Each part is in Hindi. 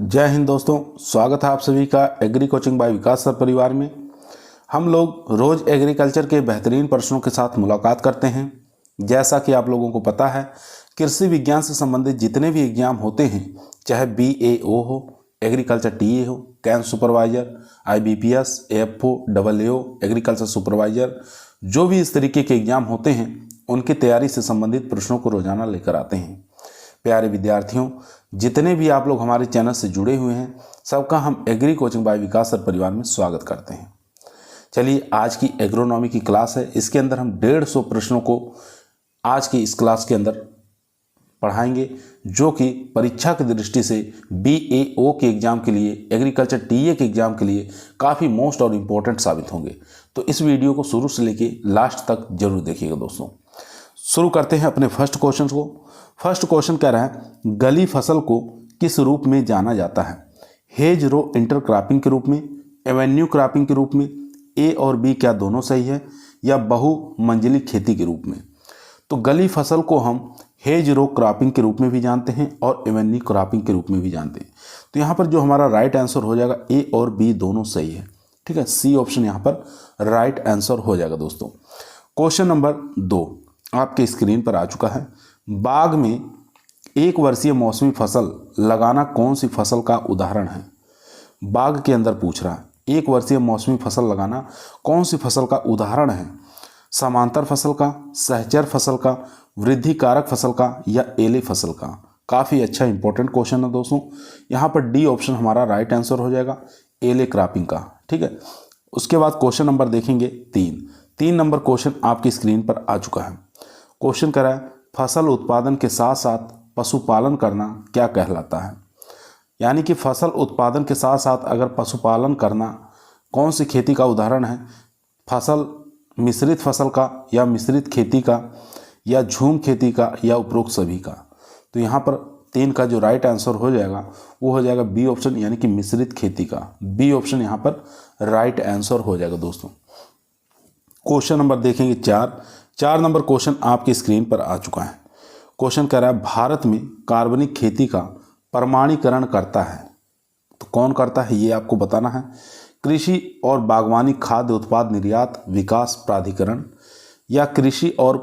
जय हिंद दोस्तों, स्वागत है आप सभी का एग्री कोचिंग बाय विकास सर परिवार में। हम लोग रोज़ एग्रीकल्चर के बेहतरीन प्रश्नों के साथ मुलाकात करते हैं। जैसा कि आप लोगों को पता है, कृषि विज्ञान से संबंधित जितने भी एग्जाम होते हैं, चाहे BAO हो, एग्रीकल्चर TA हो, camp supervisor, IBPS, AFO, AAO, agriculture supervisor, जो भी इस तरीके के एग्जाम होते हैं उनकी तैयारी से संबंधित प्रश्नों को रोजाना लेकर आते हैं। प्यारे विद्यार्थियों, जितने भी आप लोग हमारे चैनल से जुड़े हुए हैं, सबका हम एग्री कोचिंग बाय विकास सर परिवार में स्वागत करते हैं। चलिए, आज की एग्रोनॉमी की क्लास है। इसके अंदर हम 150 प्रश्नों को आज की इस क्लास के अंदर पढ़ाएंगे, जो कि परीक्षा की दृष्टि से BAO के एग्जाम के लिए, एग्रीकल्चर TA के एग्जाम के लिए काफ़ी मोस्ट और इम्पोर्टेंट साबित होंगे। तो इस वीडियो को शुरू से लेके लास्ट तक जरूर देखिएगा दोस्तों। शुरू करते हैं अपने फर्स्ट क्वेश्चन को। फर्स्ट क्वेश्चन कह रहा है, गली फसल को किस रूप में जाना जाता है? हेज रो इंटरक्रॉपिंग के रूप में, एवेन्यू क्रॉपिंग के रूप में, A और B क्या दोनों सही है, या बहुमंजिली खेती के रूप में? तो गली फसल को हम हेज रो क्रॉपिंग के रूप में भी जानते हैं और एवेन्यू क्रॉपिंग के रूप में भी जानते हैं। तो यहाँ पर जो हमारा राइट आंसर हो जाएगा, A और B दोनों सही है। ठीक है, C ऑप्शन यहाँ पर राइट आंसर हो जाएगा दोस्तों। क्वेश्चन नंबर 2 आपके स्क्रीन पर आ चुका है। बाग में एक वर्षीय मौसमी फसल लगाना कौन सी फसल का उदाहरण है? बाग के अंदर पूछ रहा है, एक वर्षीय मौसमी फसल लगाना कौन सी फसल का उदाहरण है? समांतर फसल का, सहचर फसल का, वृद्धि कारक फसल का, या एले फसल का? काफ़ी अच्छा इंपॉर्टेंट क्वेश्चन है दोस्तों। यहाँ पर D ऑप्शन हमारा राइट आंसर हो जाएगा, एले क्रॉपिंग का। ठीक है, उसके बाद क्वेश्चन नंबर देखेंगे 3 नंबर क्वेश्चन आपकी स्क्रीन पर आ चुका है। क्वेश्चन कह रहा है, फसल उत्पादन के साथ साथ पशुपालन करना क्या कहलाता है? यानी कि फसल उत्पादन के साथ साथ अगर पशुपालन करना कौन सी खेती का उदाहरण है? फसल मिश्रित फसल का, या मिश्रित खेती का, या झूम खेती का, या उपरोक्त सभी का? तो यहाँ पर 3 का जो राइट आंसर हो जाएगा वो हो जाएगा B ऑप्शन, यानी कि मिश्रित खेती का। B ऑप्शन यहाँ पर राइट आंसर हो जाएगा दोस्तों। क्वेश्चन नंबर देखेंगे 4 नंबर क्वेश्चन आपकी स्क्रीन पर आ चुका है। क्वेश्चन कह रहा है, भारत में कार्बनिक खेती का प्रमाणीकरण करता है तो कौन करता है, ये आपको बताना है। कृषि और बागवानी खाद्य उत्पाद निर्यात विकास प्राधिकरण, या कृषि और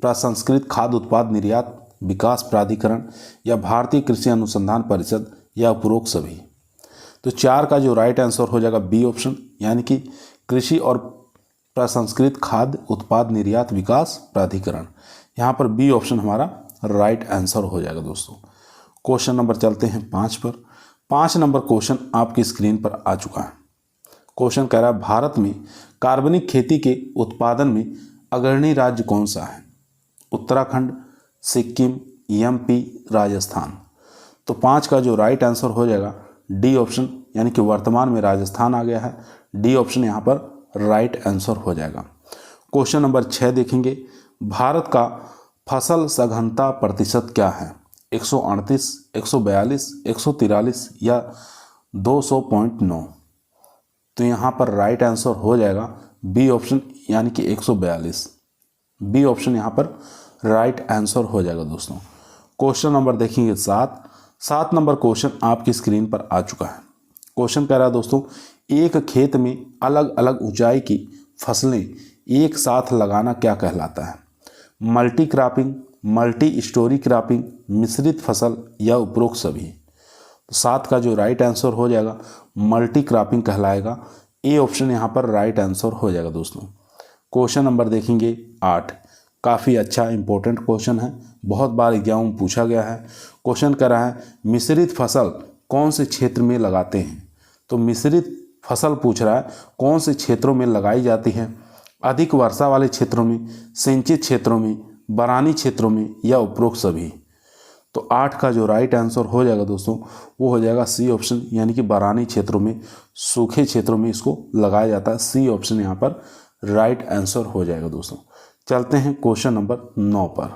प्रसंस्कृत खाद्य उत्पाद निर्यात विकास प्राधिकरण, या भारतीय कृषि अनुसंधान परिषद, या उपरोक्त सभी? तो 4 का जो राइट आंसर हो जाएगा B ऑप्शन, यानी कि कृषि और प्रसंस्कृत खाद्य उत्पाद निर्यात विकास प्राधिकरण। यहाँ पर B ऑप्शन हमारा राइट आंसर हो जाएगा दोस्तों। क्वेश्चन नंबर चलते हैं 5 पर। 5 नंबर क्वेश्चन आपकी स्क्रीन पर आ चुका है। क्वेश्चन कह रहा है, भारत में कार्बनिक खेती के उत्पादन में अग्रणी राज्य कौन सा है? उत्तराखंड, सिक्किम, MP, राजस्थान? तो 5 का जो राइट आंसर हो जाएगा D ऑप्शन, यानी कि वर्तमान में राजस्थान आ गया है। D ऑप्शन यहाँ पर राइट आंसर हो जाएगा। क्वेश्चन नंबर 6 देखेंगे, भारत का फसल सघनता प्रतिशत क्या है? 138, 142, 143, या 200.9? तो यहाँ पर राइट आंसर हो जाएगा B ऑप्शन, यानी कि 142। B ऑप्शन यहाँ पर राइट आंसर हो जाएगा दोस्तों। क्वेश्चन नंबर देखेंगे 7 नंबर क्वेश्चन आपकी स्क्रीन पर आ चुका है। क्वेश्चन कह रहा है दोस्तों, एक खेत में अलग अलग ऊंचाई की फसलें एक साथ लगाना क्या कहलाता है? Multi cropping, multi storey cropping, मिश्रित फसल, या उपरोक्त सभी? तो 7 का जो राइट आंसर हो जाएगा मल्टी क्रॉपिंग कहलाएगा। A ऑप्शन यहाँ पर राइट आंसर हो जाएगा दोस्तों। क्वेश्चन नंबर देखेंगे 8। काफ़ी अच्छा इंपॉर्टेंट क्वेश्चन है, बहुत बार एग्जाम में पूछा गया है। क्वेश्चन कर रहा है, मिश्रित फसल कौन से क्षेत्र में लगाते हैं? तो मिश्रित फसल पूछ रहा है कौन से क्षेत्रों में लगाई जाती है? अधिक वर्षा वाले क्षेत्रों में, सिंचित क्षेत्रों में, बरानी क्षेत्रों में, या उपरोक्त सभी? तो 8 का जो राइट आंसर हो जाएगा दोस्तों वो हो जाएगा C ऑप्शन, यानी कि बरानी क्षेत्रों में, सूखे क्षेत्रों में इसको लगाया जाता है। C ऑप्शन यहाँ पर राइट आंसर हो जाएगा दोस्तों। चलते हैं क्वेश्चन नंबर 9 पर।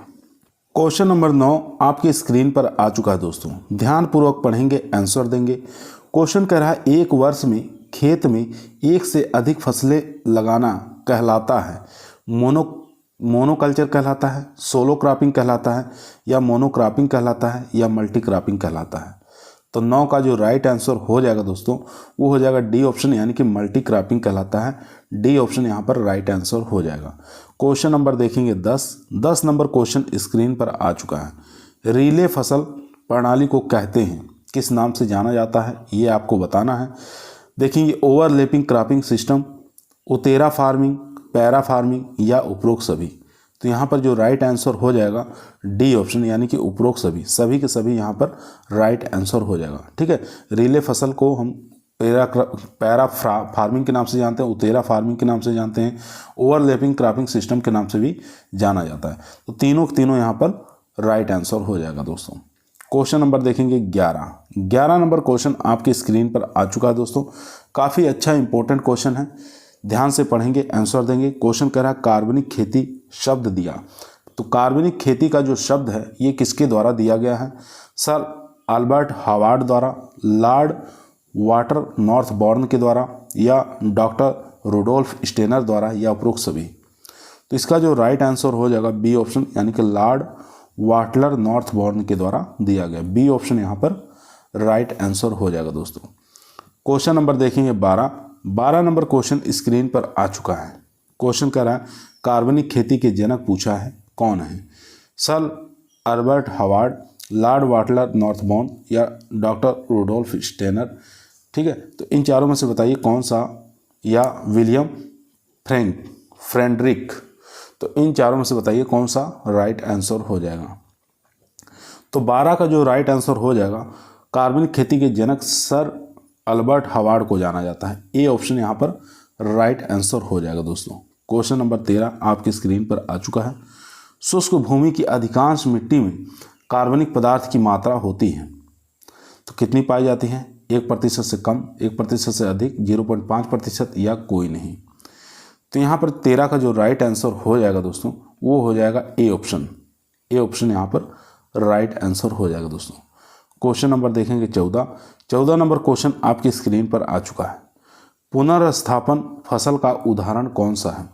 क्वेश्चन नंबर 9 आपकी स्क्रीन पर आ चुका है दोस्तों। ध्यानपूर्वक पढ़ेंगे, आंसर देंगे। क्वेश्चन कह रहा है, एक वर्ष में खेत में एक से अधिक फसलें लगाना कहलाता है मोनोकल्चर कहलाता है, सोलो क्रॉपिंग कहलाता है, या मोनोक्रॉपिंग कहलाता है, या मल्टी क्रॉपिंग कहलाता है? तो 9 का जो राइट आंसर हो जाएगा दोस्तों वो हो जाएगा डी ऑप्शन, यानी कि मल्टी क्रॉपिंग कहलाता है। डी ऑप्शन यहाँ पर राइट आंसर हो जाएगा। क्वेश्चन नंबर देखेंगे 10 नंबर क्वेश्चन स्क्रीन पर आ चुका है। रिले फसल प्रणाली को कहते हैं, किस नाम से जाना जाता है, ये आपको बताना है। देखेंगे overlapping cropping system, utera farming, paira farming या उपरोक्त सभी। तो यहाँ पर जो राइट आंसर हो जाएगा डी ऑप्शन, यानी कि उपरोक्त सभी, सभी के सभी यहाँ पर राइट आंसर हो जाएगा। ठीक है, रिले फसल को हम पैरा फार्मिंग के नाम से जानते हैं, उतेरा फार्मिंग के नाम से जानते हैं, ओवरलैपिंग क्रॉपिंग सिस्टम के नाम से भी जाना जाता है। तो तीनों के तीनों यहाँ पर राइट आंसर हो जाएगा दोस्तों। क्वेश्चन नंबर देखेंगे 11 नंबर क्वेश्चन आपके स्क्रीन पर आ चुका है दोस्तों। काफ़ी अच्छा इंपॉर्टेंट क्वेश्चन है, ध्यान से पढ़ेंगे, आंसर देंगे। क्वेश्चन कह रहा है कार्बनिक खेती शब्द दिया। तो कार्बनिक खेती का जो शब्द है ये किसके द्वारा दिया गया है? सर अल्बर्ट हावर्ड द्वारा, लॉर्ड वाटर नॉर्थबॉर्न के द्वारा, या डॉक्टर रुडोल्फ स्टेनर द्वारा, या उपरोक्त सभी। तो इसका जो राइट आंसर हो जाएगा बी ऑप्शन, यानी कि लॉर्ड वाटलर नॉर्थबॉर्न के द्वारा दिया गया। बी ऑप्शन यहाँ पर राइट आंसर हो जाएगा दोस्तों। क्वेश्चन नंबर देखेंगे 12 नंबर क्वेश्चन स्क्रीन पर आ चुका है। क्वेश्चन कह रहा है कार्बनिक खेती के जनक पूछा है, कौन है? सर अल्बर्ट हावर्ड, लॉर्ड वाटलर नॉर्थबॉर्न, या डॉक्टर रुडोल्फ स्टेनर। ठीक है, तो इन चारों में से बताइए कौन सा, या विलियम फ्रेडरिक। तो इन चारों में से बताइए कौन सा राइट आंसर हो जाएगा। तो 12 का जो राइट आंसर हो जाएगा, कार्बनिक खेती के जनक सर अल्बर्ट हावर्ड को जाना जाता है। ए ऑप्शन यहाँ पर राइट आंसर हो जाएगा दोस्तों। क्वेश्चन नंबर 13 आपकी स्क्रीन पर आ चुका है। शुष्क भूमि की अधिकांश मिट्टी में कार्बनिक पदार्थ की मात्रा होती है, तो कितनी पाई जाती है? 1% से कम, 1% से अधिक, 0.5% या कोई नहीं। तो यहाँ पर 13 का जो राइट आंसर हो जाएगा दोस्तों वो हो जाएगा ए ऑप्शन। ए ऑप्शन यहाँ पर राइट आंसर हो जाएगा दोस्तों। क्वेश्चन नंबर देखेंगे 14 नंबर क्वेश्चन आपकी स्क्रीन पर आ चुका है। पुनर्स्थापन फसल का उदाहरण कौन सा है?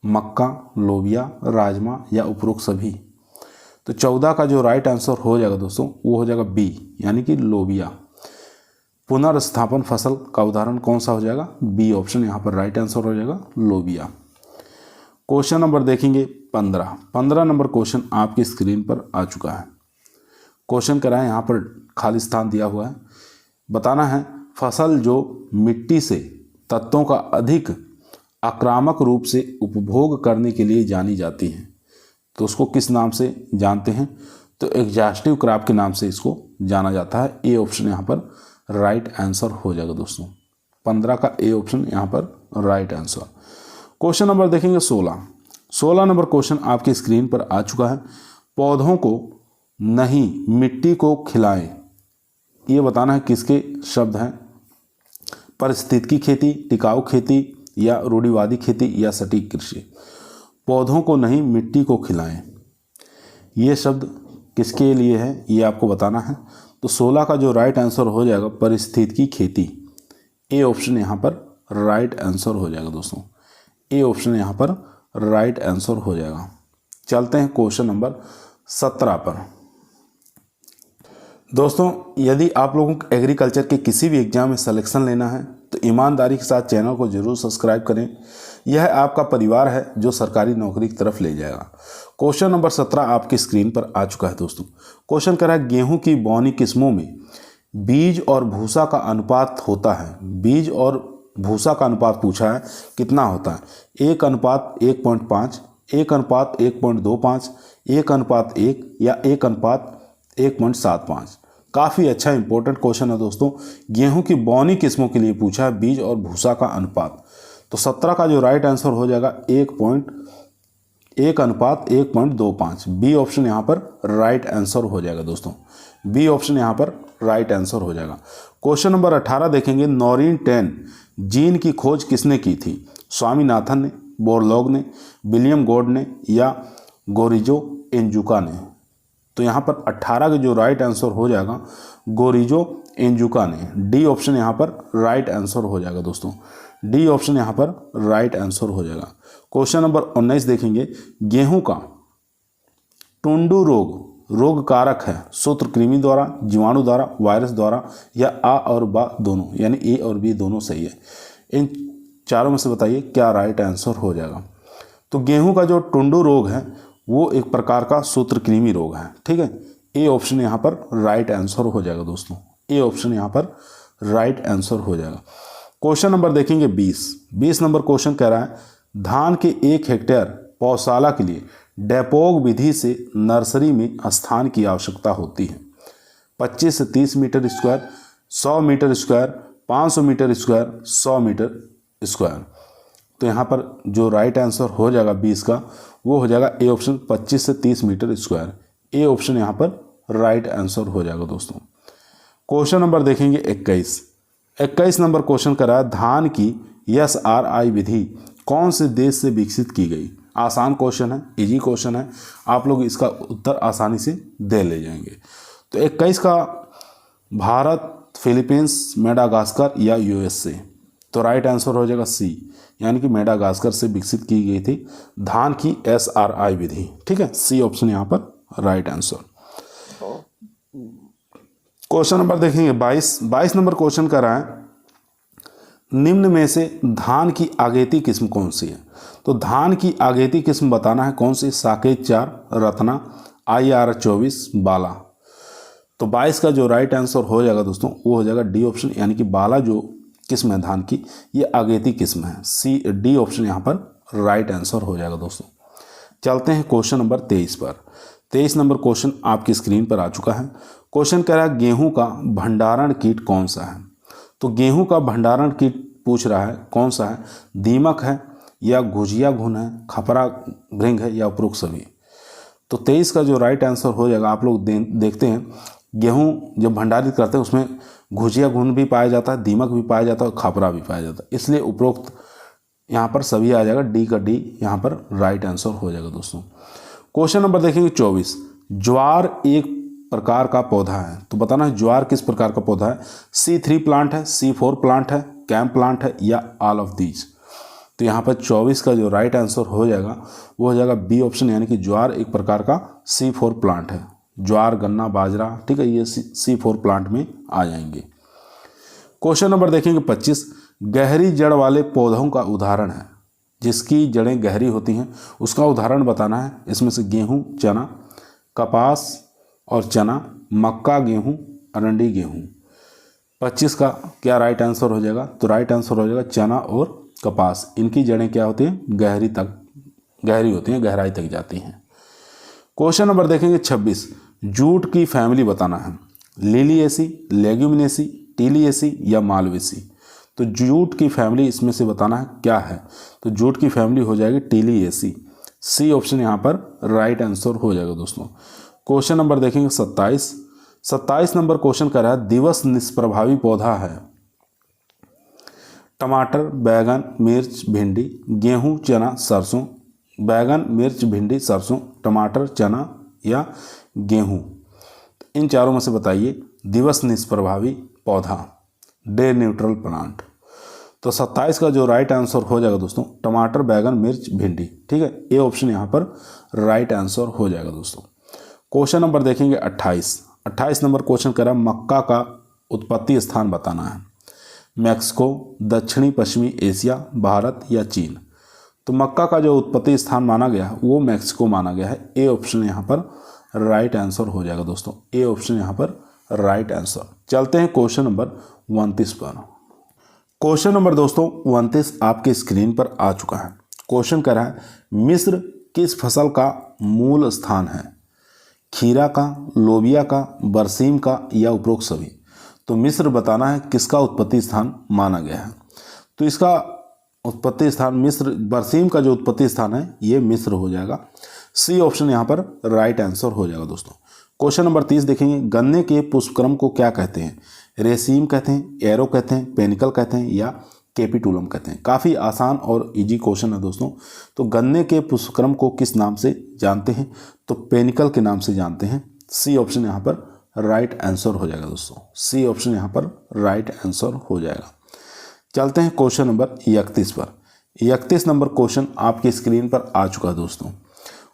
मक्का, लोबिया, राजमा, या उपरोक्त सभी। तो 14 का जो राइट आंसर हो जाएगा दोस्तों वो हो जाएगा बी, यानी कि लोबिया। पुनर्स्थापन फसल का उदाहरण कौन सा हो जाएगा? बी ऑप्शन यहाँ पर राइट आंसर हो जाएगा, लोबिया। क्वेश्चन नंबर देखेंगे 15 नंबर क्वेश्चन आपकी स्क्रीन पर आ चुका है। क्वेश्चन कराएं, यहाँ पर खाली स्थान दिया हुआ है। बताना है फसल जो मिट्टी से तत्वों का अधिक आक्रामक रूप से उपभोग करने के लिए जानी जाती है, तो उसको किस नाम से जानते हैं? तो एग्जॉस्टिव क्रॉप के नाम से इसको जाना जाता है। ए ऑप्शन यहाँ पर राइट आंसर हो जाएगा दोस्तों। 15 का ए ऑप्शन यहाँ पर राइट आंसर। क्वेश्चन नंबर देखेंगे 16 नंबर क्वेश्चन आपकी स्क्रीन पर आ चुका है। पौधों को नहीं मिट्टी को खिलाएं, ये बताना है किसके शब्द हैं? पारिस्थितिकी खेती, टिकाऊ खेती, या रूढ़िवादी खेती, या सटीक कृषि। पौधों को नहीं मिट्टी को खिलाएं, ये शब्द किसके लिए है ये आपको बताना है। तो 16 का जो राइट आंसर हो जाएगा पारिस्थितिकी खेती। ए ऑप्शन यहाँ पर राइट आंसर हो जाएगा दोस्तों। ए ऑप्शन यहाँ पर राइट आंसर हो जाएगा। चलते हैं क्वेश्चन नंबर 17 पर। दोस्तों यदि आप लोगों को एग्रीकल्चर के किसी भी एग्जाम में सिलेक्शन लेना है तो ईमानदारी के साथ चैनल को जरूर सब्सक्राइब करें। यह आपका परिवार है जो सरकारी नौकरी की तरफ ले जाएगा। क्वेश्चन नंबर 17 आपकी स्क्रीन पर आ चुका है दोस्तों। क्वेश्चन कर रहा है गेहूं की बौनी किस्मों में बीज और भूसा का अनुपात होता है। बीज और भूसा का अनुपात पूछा है, कितना होता है? 1:1.5, 1:1.25, 1:1 या 1:1.75। काफ़ी अच्छा इंपॉर्टेंट क्वेश्चन है दोस्तों। गेहूं की बौनी किस्मों के लिए पूछा है बीज और भूसा का अनुपात। तो 17 का जो राइट आंसर हो जाएगा 1:1.25। बी ऑप्शन यहाँ पर राइट आंसर हो जाएगा दोस्तों। बी ऑप्शन यहाँ पर राइट आंसर हो जाएगा। क्वेश्चन नंबर 18 देखेंगे। नॉरिन 10 जीन की खोज किसने की थी? स्वामीनाथन ने, बोरलॉग ने, विलियम गॉड ने, या गोरिजो एंजुका ने। तो यहाँ पर 18 का जो राइट आंसर हो जाएगा गोरिजो एंजुका ने। डी ऑप्शन यहाँ पर राइट आंसर हो जाएगा दोस्तों। डी ऑप्शन यहाँ पर राइट आंसर हो जाएगा। क्वेश्चन नंबर 19 देखेंगे। गेहूं का टुंडू रोग रोग कारक है सूत्रकृमि द्वारा, जीवाणु द्वारा, वायरस द्वारा या आ और बा दोनों, यानी ए और बी दोनों सही है। इन चारों में से बताइए क्या राइट आंसर हो जाएगा। तो गेहूं का जो टुंडू रोग है वो एक प्रकार का सूत्रकृमि रोग है, ठीक है। ए ऑप्शन यहाँ पर राइट आंसर हो जाएगा दोस्तों, ए ऑप्शन यहाँ पर राइट आंसर हो जाएगा। क्वेश्चन नंबर देखेंगे 20 नंबर क्वेश्चन कह रहा है धान के 1 हेक्टेयर पौधशाला के लिए डेपोग विधि से नर्सरी में स्थान की आवश्यकता होती है। 25 से 30 metre square, 100 metre square, 500 metre square, 100 metre square. तो यहाँ पर जो राइट आंसर हो जाएगा 20 का वो हो जाएगा ए ऑप्शन 25 से 30 मीटर स्क्वायर। ए ऑप्शन यहाँ पर राइट आंसर हो जाएगा दोस्तों। क्वेश्चन नंबर देखेंगे 21 नंबर क्वेश्चन करा है धान की SRI विधि कौन से देश से विकसित की गई। आसान क्वेश्चन है, इजी क्वेश्चन है, आप लोग इसका उत्तर आसानी से दे ले जाएंगे। तो 21 का भारत, फिलीपींस, मेडागास्कर या USA। तो राइट आंसर हो जाएगा सी, यानी कि मेडागास्कर से विकसित की गई थी धान की SRI विधि, ठीक है। सी ऑप्शन यहाँ पर राइट आंसर। क्वेश्चन नंबर देखेंगे 22 नंबर क्वेश्चन कर रहा है निम्न में से धान की आगेती किस्म कौन सी है। तो धान की आगेती किस्म बताना है कौन सी, साकेत 4, रत्ना, IR 24, बाला। तो 22 का जो राइट आंसर हो जाएगा दोस्तों वो हो जाएगा डी ऑप्शन, यानी कि बाला जो किस्म है धान की ये आगेती किस्म है। डी ऑप्शन यहाँ पर राइट आंसर हो जाएगा दोस्तों। चलते हैं क्वेश्चन नंबर 23 पर। 23 नंबर क्वेश्चन आपकी स्क्रीन पर आ चुका है। क्वेश्चन कह रहा है गेहूं का भंडारण कीट कौन सा है। तो गेहूं का भंडारण कीट पूछ रहा है कौन सा है, दीमक है या गुजिया घुन है, खपरा भृंग है या उपरोक्त सभी। तो 23 का जो राइट आंसर हो जाएगा, आप लोग देखते हैं गेहूं जब भंडारित करते हैं उसमें घुजिया घुन भी पाया जाता है, दीमक भी पाया जाता है और खपरा भी पाया जाता है, इसलिए उपरोक्त यहाँ पर सभी आ जाएगा, डी का डी यहाँ पर राइट आंसर हो जाएगा दोस्तों। क्वेश्चन नंबर देखेंगे 24। ज्वार एक प्रकार का पौधा है, तो बताना है ज्वार किस प्रकार का पौधा है। C3 प्लांट है, C4 प्लांट है, कैम्प प्लांट है या ऑल ऑफ दीज। तो यहाँ पर 24 का जो राइट आंसर हो जाएगा वो हो जाएगा बी ऑप्शन, यानी कि ज्वार एक प्रकार का C4 प्लांट है। ज्वार, गन्ना, बाजरा, ठीक है, ये C4 प्लांट में आ जाएंगे। क्वेश्चन नंबर देखेंगे 25। गहरी जड़ वाले पौधों का उदाहरण है, जिसकी जड़ें गहरी होती हैं उसका उदाहरण बताना है। इसमें से गेहूं, चना, कपास और चना, मक्का, गेहूं, अरंडी, गेहूं। 25 का क्या राइट आंसर हो जाएगा। तो राइट आंसर हो जाएगा चना और कपास। इनकी जड़ें क्या होती हैं, गहरी होती हैं, गहराई तक जाती हैं। क्वेश्चन नंबर देखेंगे 26। जूट की फैमिली बताना है, लिलिएसी, लेग्यूमिनेसी, टीलिएसी या मालवेसी। तो जूट की फैमिली इसमें से बताना है क्या है। तो जूट की फैमिली हो जाएगी टीलिएसी। सी ऑप्शन यहाँ पर राइट आंसर हो जाएगा दोस्तों। क्वेश्चन नंबर देखेंगे 27 नंबर क्वेश्चन कर रहा है दिवस निष्प्रभावी पौधा है। टमाटर, बैगन, मिर्च, भिंडी, गेहूं, चना, सरसों। बैगन, मिर्च, भिंडी, सरसों, टमाटर, चना या गेहूं। इन चारों में से बताइए दिवस निष्प्रभावी पौधा, डे न्यूट्रल प्लांट। तो 27 का जो राइट आंसर हो जाएगा दोस्तों टमाटर, बैगन, मिर्च, भिंडी, ठीक है। ए ऑप्शन यहाँ पर राइट आंसर हो जाएगा दोस्तों। क्वेश्चन नंबर देखेंगे 28 नंबर क्वेश्चन कह रहा है मक्का का उत्पत्ति स्थान बताना है। मैक्सिको, दक्षिणी पश्चिमी एशिया, भारत या चीन। तो मक्का का जो उत्पत्ति स्थान माना गया है वो मैक्सिको माना गया है। ए ऑप्शन यहाँ पर राइट आंसर हो जाएगा दोस्तों। ए ऑप्शन यहाँ पर राइट आंसर। चलते हैं क्वेश्चन नंबर 29 पर। क्वेश्चन नंबर दोस्तों 29 आपके स्क्रीन पर आ चुका है। क्वेश्चन कह रहा है मिस्र किस फसल का मूल स्थान है। खीरा का, लोबिया का, बरसीम का या उपरोक्त सभी। तो मिस्र बताना है किसका उत्पत्ति स्थान माना गया है। तो इसका उत्पत्ति स्थान मिस्र, बरसीम का जो उत्पत्ति स्थान है ये मिस्र हो जाएगा। सी ऑप्शन यहाँ पर राइट आंसर हो जाएगा दोस्तों। क्वेश्चन नंबर 30 देखेंगे गन्ने के पुष्पक्रम को क्या कहते हैं। रेसीम कहते हैं, एरो कहते हैं, पेनिकल कहते हैं या कैपिटुलम कहते हैं। काफ़ी आसान और इजी क्वेश्चन है दोस्तों। तो गन्ने के पुष्पक्रम को किस नाम से जानते हैं। तो पेनिकल के नाम से जानते हैं। सी ऑप्शन यहाँ पर राइट आंसर हो जाएगा दोस्तों। सी ऑप्शन यहाँ पर राइट आंसर हो जाएगा। चलते हैं क्वेश्चन नंबर 31 पर। 31 नंबर क्वेश्चन आपकी स्क्रीन पर आ चुका है दोस्तों।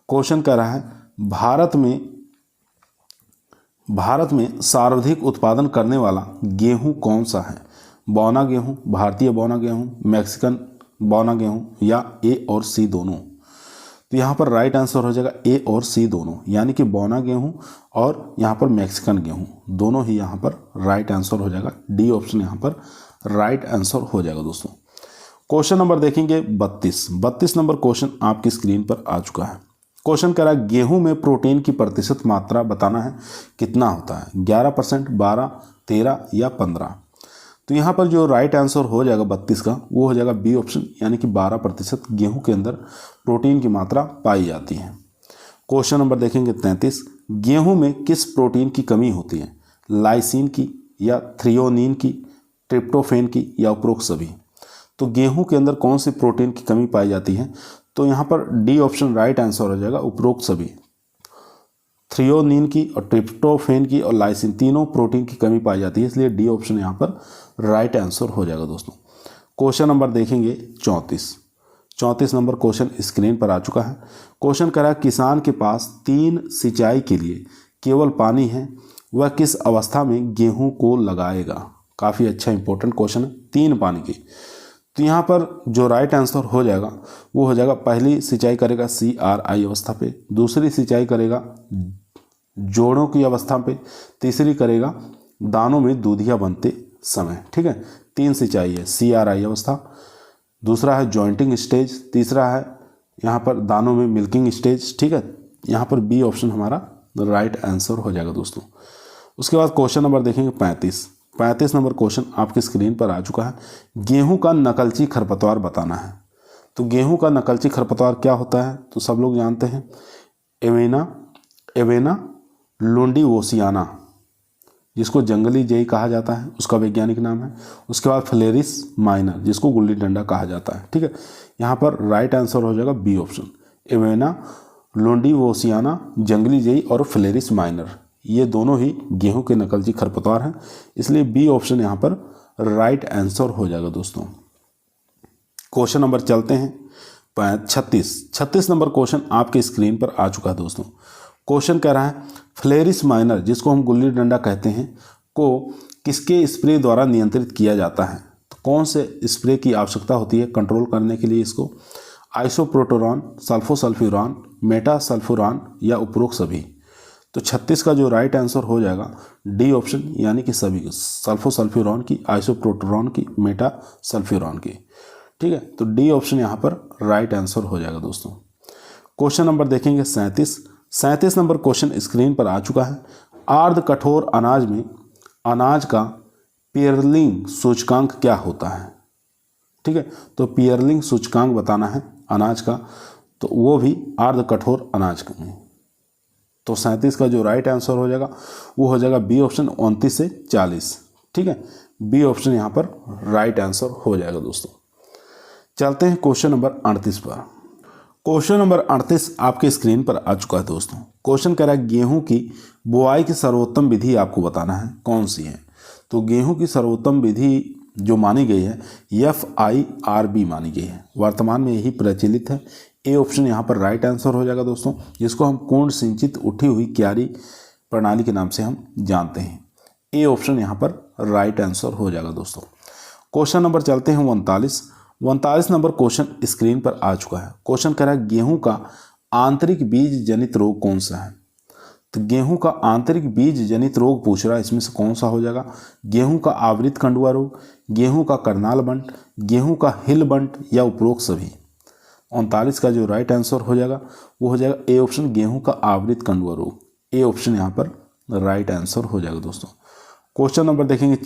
क्वेश्चन कह रहा है भारत में भारत में सर्वाधिक उत्पादन करने वाला गेहूं कौन सा है? बौना गेहूं, भारतीय बौना गेहूं, मैक्सिकन बौना गेहूं या ए और सी दोनों? तो यहाँ पर राइट आंसर हो जाएगा ए और सी दोनों, यानी कि बौना गेहूं और यहाँ पर मैक्सिकन गेहूं दोनों ही यहाँ पर राइट आंसर हो जाएगा। डी ऑप्शन यहाँ पर राइट आंसर हो जाएगा दोस्तों। क्वेश्चन नंबर देखेंगे 32 नंबर क्वेश्चन आपकी स्क्रीन पर आ चुका है। क्वेश्चन कह रहा है गेहूं में प्रोटीन की प्रतिशत मात्रा बताना है, कितना होता है? 11%, 12, 13 या 15? तो यहाँ पर जो राइट आंसर हो जाएगा 32 का वो हो जाएगा बी ऑप्शन, यानी कि 12% गेहूं के अंदर प्रोटीन की मात्रा पाई जाती है। क्वेश्चन नंबर देखेंगे 33, गेहूं में किस प्रोटीन की कमी होती है? लाइसिन की या थ्रियोनिन की, ट्रिप्टोफेन की या उपरोक्त सभी? तो गेहूं के अंदर कौन सी प्रोटीन की कमी पाई जाती है? तो यहाँ पर डी ऑप्शन राइट आंसर हो जाएगा, उपरोक्त सभी। थ्रियोनिन की और ट्रिप्टोफेन की और लाइसिन तीनों प्रोटीन की कमी पाई जाती है, इसलिए डी ऑप्शन यहाँ पर राइट आंसर हो जाएगा दोस्तों। क्वेश्चन नंबर देखेंगे 34 नंबर क्वेश्चन स्क्रीन पर आ चुका है। क्वेश्चन कह रहा है किसान के पास 3 सिंचाई के लिए केवल पानी है, वह किस अवस्था में गेहूं को लगाएगा? काफ़ी अच्छा इंपॉर्टेंट क्वेश्चन है, 3 पानी की। तो यहाँ पर जो राइट आंसर हो जाएगा वो हो जाएगा, पहली सिंचाई करेगा CRI अवस्था पे, दूसरी सिंचाई करेगा जोड़ों की अवस्था पे, तीसरी करेगा दानों में दूधिया बनते समय। ठीक है, 3 सिंचाई है, CRI अवस्था, दूसरा है जॉइंटिंग स्टेज, तीसरा है यहाँ पर दानों में मिल्किंग स्टेज। ठीक है, यहाँ पर बी ऑप्शन हमारा राइट आंसर हो जाएगा दोस्तों। उसके बाद क्वेश्चन नंबर देखेंगे 35 नंबर क्वेश्चन आपकी स्क्रीन पर आ चुका है। गेहूं का नकलची खरपतवार बताना है। तो गेहूं का नकलची खरपतवार क्या होता है? तो सब लोग जानते हैं, एवेना लोंडिवोसियाना, जिसको जंगली जेई कहा जाता है, उसका वैज्ञानिक नाम है। उसके बाद फ्लेरिस माइनर, जिसको गुल्ली डंडा कहा जाता है। ठीक है, यहाँ पर राइट आंसर हो जाएगा बी ऑप्शन, एवेना लोंडिवोसियाना, जंगली जेई और फ्लेरिस माइनर, ये दोनों ही गेहूं के नकलची खरपतवार हैं, इसलिए बी ऑप्शन यहाँ पर राइट आंसर हो जाएगा दोस्तों। क्वेश्चन नंबर चलते हैं 36 नंबर क्वेश्चन आपके स्क्रीन पर आ चुका है दोस्तों। क्वेश्चन कह रहा है फ्लेरिस माइनर, जिसको हम गुल्ली डंडा कहते हैं, को किसके स्प्रे द्वारा नियंत्रित किया जाता है? तो कौन से स्प्रे की आवश्यकता होती है कंट्रोल करने के लिए इसको? आइसोप्रोटोरॉन, सल्फोसल्फ्यूरान, मेटासल्फ्यूरान या उपरोक्त सभी? तो 36 का जो राइट आंसर हो जाएगा डी ऑप्शन, यानी कि सभी, सल्फोसल्फ्यूरान की, आइसोप्रोटोरॉन की, मेटासल्फ्यूरान की। ठीक है, तो डी ऑप्शन यहाँ पर राइट आंसर हो जाएगा दोस्तों। क्वेश्चन नंबर देखेंगे 37 नंबर क्वेश्चन स्क्रीन पर आ चुका है। आर्द्र कठोर अनाज में अनाज का पियरलिंग सूचकांक क्या होता है? ठीक है, तो पियरलिंग सूचकांक बताना है अनाज का, तो वो भी आर्द्र कठोर अनाज का। तो 37 का जो राइट आंसर हो जाएगा वो हो जाएगा बी ऑप्शन, 29 से 40। ठीक है, बी ऑप्शन यहाँ पर राइट आंसर हो जाएगा दोस्तों। चलते हैं क्वेश्चन नंबर 38 पर। क्वेश्चन नंबर 38 आपके स्क्रीन पर आ चुका है दोस्तों। क्वेश्चन कह रहा है गेहूं की बुआई की सर्वोत्तम विधि आपको बताना है, कौन सी है? तो गेहूं की सर्वोत्तम विधि जो मानी गई है FIRB मानी गई है, वर्तमान में यही प्रचलित है। ए ऑप्शन यहाँ पर राइट आंसर हो जाएगा दोस्तों, जिसको हम पूर्ण सिंचित उठी हुई क्यारी प्रणाली के नाम से हम जानते हैं। ए ऑप्शन यहाँ पर राइट आंसर हो जाएगा दोस्तों। क्वेश्चन नंबर चलते हैं 39 नंबर क्वेश्चन स्क्रीन पर आ चुका है। क्वेश्चन कह रहा है गेहूं का आंतरिक बीज जनित रोग कौन सा है? तो गेहूं का आंतरिक बीज जनित रोग पूछ रहा है, इसमें से कौन सा हो जाएगा? गेहूं का आवृत कंडुआ रोग, गेहूं का करनाल बंट, गेहूं का हिल बंट या उपरोक्त सभी? 39 का जो राइट आंसर हो जाएगा वो हो जाएगा ए ऑप्शन, गेहूं का आवृत कंडुआ रोग। ए ऑप्शन यहाँ पर राइट आंसर हो जाएगा दोस्तों। क्वेश्चन नंबर देखेंगे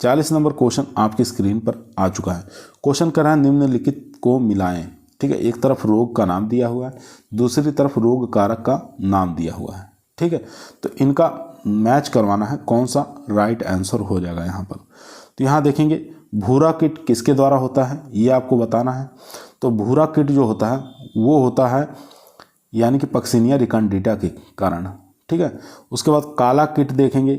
40 नंबर क्वेश्चन आपकी स्क्रीन पर आ चुका है। क्वेश्चन कर रहा है निम्नलिखित को मिलाएं। ठीक है, एक तरफ रोग का नाम दिया हुआ है, दूसरी तरफ रोग कारक का नाम दिया हुआ है। ठीक है, तो इनका मैच करवाना है, कौन सा राइट आंसर हो जाएगा यहाँ पर। तो यहाँ देखेंगे भूरा कीट किसके द्वारा होता है ये आपको बताना है। तो भूरा कीट जो होता है वो होता है यानी कि पक्सिनिया रिकॉन्ड्रिटा के कारण। ठीक है, उसके बाद काला कीट देखेंगे,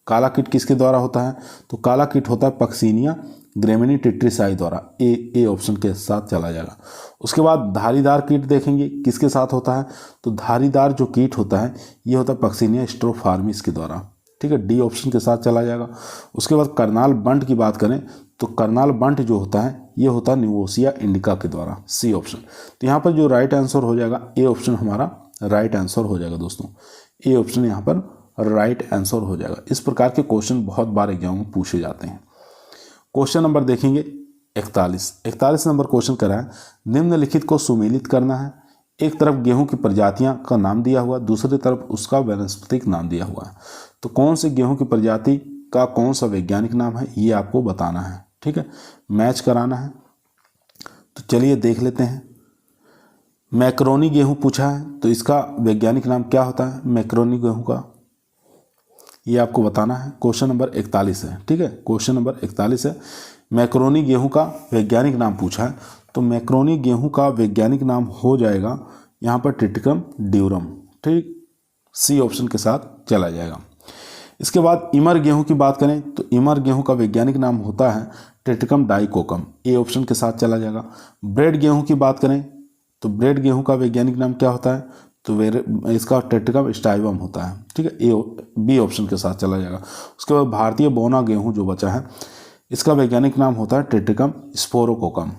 काला कीट किसके द्वारा होता है? तो काला कीट होता है पक्सिनिया ग्रेमिनी टिट्रिसाई द्वारा। ए ऑप्शन के साथ चला जाएगा। उसके बाद धारीदार कीट देखेंगे किसके साथ होता है, तो धारीदार जो कीट होता है ये होता है पक्सिनिया स्ट्रोफार्मिस के द्वारा, ठीक है, डी ऑप्शन के साथ चला जाएगा। उसके बाद करनाल बंट की बात करें तो करनाल बंट जो होता है ये होता है निवोसिया इंडिका के द्वारा, सी ऑप्शन। तो यहाँ पर जो राइट आंसर हो जाएगा ए ऑप्शन हमारा राइट आंसर हो जाएगा दोस्तों, ए ऑप्शन यहाँ पर राइट आंसर हो जाएगा। इस प्रकार के क्वेश्चन बहुत बार एग्जाम में पूछे जाते हैं। क्वेश्चन नंबर देखेंगे 41 नंबर क्वेश्चन करा है, निम्नलिखित को सुमेलित करना है। एक तरफ गेहूं की प्रजातियां का नाम दिया हुआ, दूसरी तरफ उसका वनस्पतिक नाम दिया हुआ है। तो कौन से गेहूं की प्रजाति का कौन सा वैज्ञानिक नाम है ये आपको बताना है, ठीक है, मैच कराना है। तो चलिए देख लेते हैं। मैक्रोनी गेहूं पूछा है तो इसका वैज्ञानिक नाम क्या होता है, मैक्रोनी गेहूं का, ये आपको बताना है। क्वेश्चन नंबर 41 है, ठीक है, क्वेश्चन नंबर 41 है। मैक्रोनी गेहूं का वैज्ञानिक नाम पूछा है तो मैक्रोनी गेहूं का वैज्ञानिक नाम हो जाएगा यहाँ पर ट्रिटिकम ड्यूरम, ठीक, सी ऑप्शन के साथ चला जाएगा। इसके बाद इमर गेहूं की बात करें तो इमर गेहूं का वैज्ञानिक नाम होता है ट्रिटिकम डाइकोकम, ए ऑप्शन के साथ चला जाएगा। ब्रेड गेहूं की बात करें तो ब्रेड गेहूं का वैज्ञानिक नाम क्या होता है, तो इसका ट्रिटिकम स्टाइवम होता है, ठीक है, ए बी ऑप्शन के साथ चला जाएगा। उसके बाद भारतीय बोना गेहूं जो बचा है इसका वैज्ञानिक नाम होता है ट्रिटिकम स्पोरोकोकम,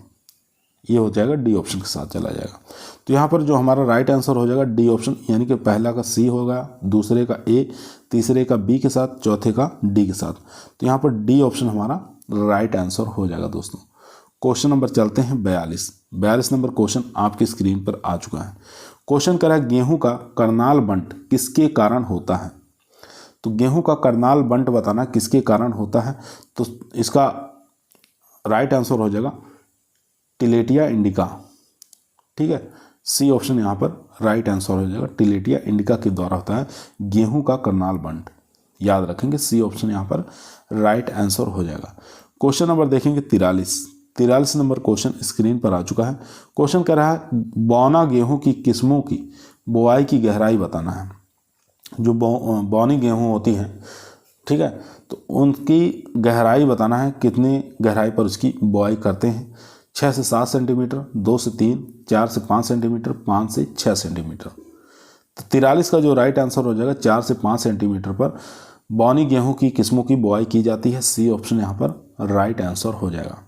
ये हो जाएगा, डी ऑप्शन के साथ चला जाएगा। तो यहाँ पर जो हमारा राइट आंसर हो जाएगा डी ऑप्शन, यानी कि पहला का सी होगा, दूसरे का ए, तीसरे का बी के साथ, चौथे का डी के साथ। तो यहाँ पर डी ऑप्शन हमारा राइट आंसर हो जाएगा दोस्तों। क्वेश्चन नंबर चलते हैं 42 नंबर क्वेश्चन आपकी स्क्रीन पर आ चुका है। क्वेश्चन करा है गेहूं का करनाल बंट किसके कारण होता है। तो गेहूं का करनाल बंट बताना किसके कारण होता है, तो इसका राइट आंसर हो जाएगा टिलेटिया इंडिका, ठीक है, सी ऑप्शन यहाँ पर राइट आंसर हो जाएगा। टिलेटिया इंडिका के द्वारा होता है गेहूं का करनाल बंट, याद रखेंगे, सी ऑप्शन यहाँ पर राइट आंसर हो जाएगा। क्वेश्चन नंबर देखेंगे 43 नंबर क्वेश्चन स्क्रीन पर आ चुका है। क्वेश्चन कह रहा है बौना गेहूं की किस्मों की बुआई की गहराई बताना है। जो बौनी गेहूं होती हैं, ठीक है, तो उनकी गहराई बताना है, कितनी गहराई पर उसकी बुआई करते हैं। 6 से 7 सेंटीमीटर, 2 से 3, 4 से 5 सेंटीमीटर, 5 से 6 सेंटीमीटर। तो 43 का जो राइट आंसर हो जाएगा 4 से 5 सेंटीमीटर पर बौनी गेहूं की किस्मों की बुआई की जाती है, सी ऑप्शन यहाँ पर राइट आंसर हो जाएगा।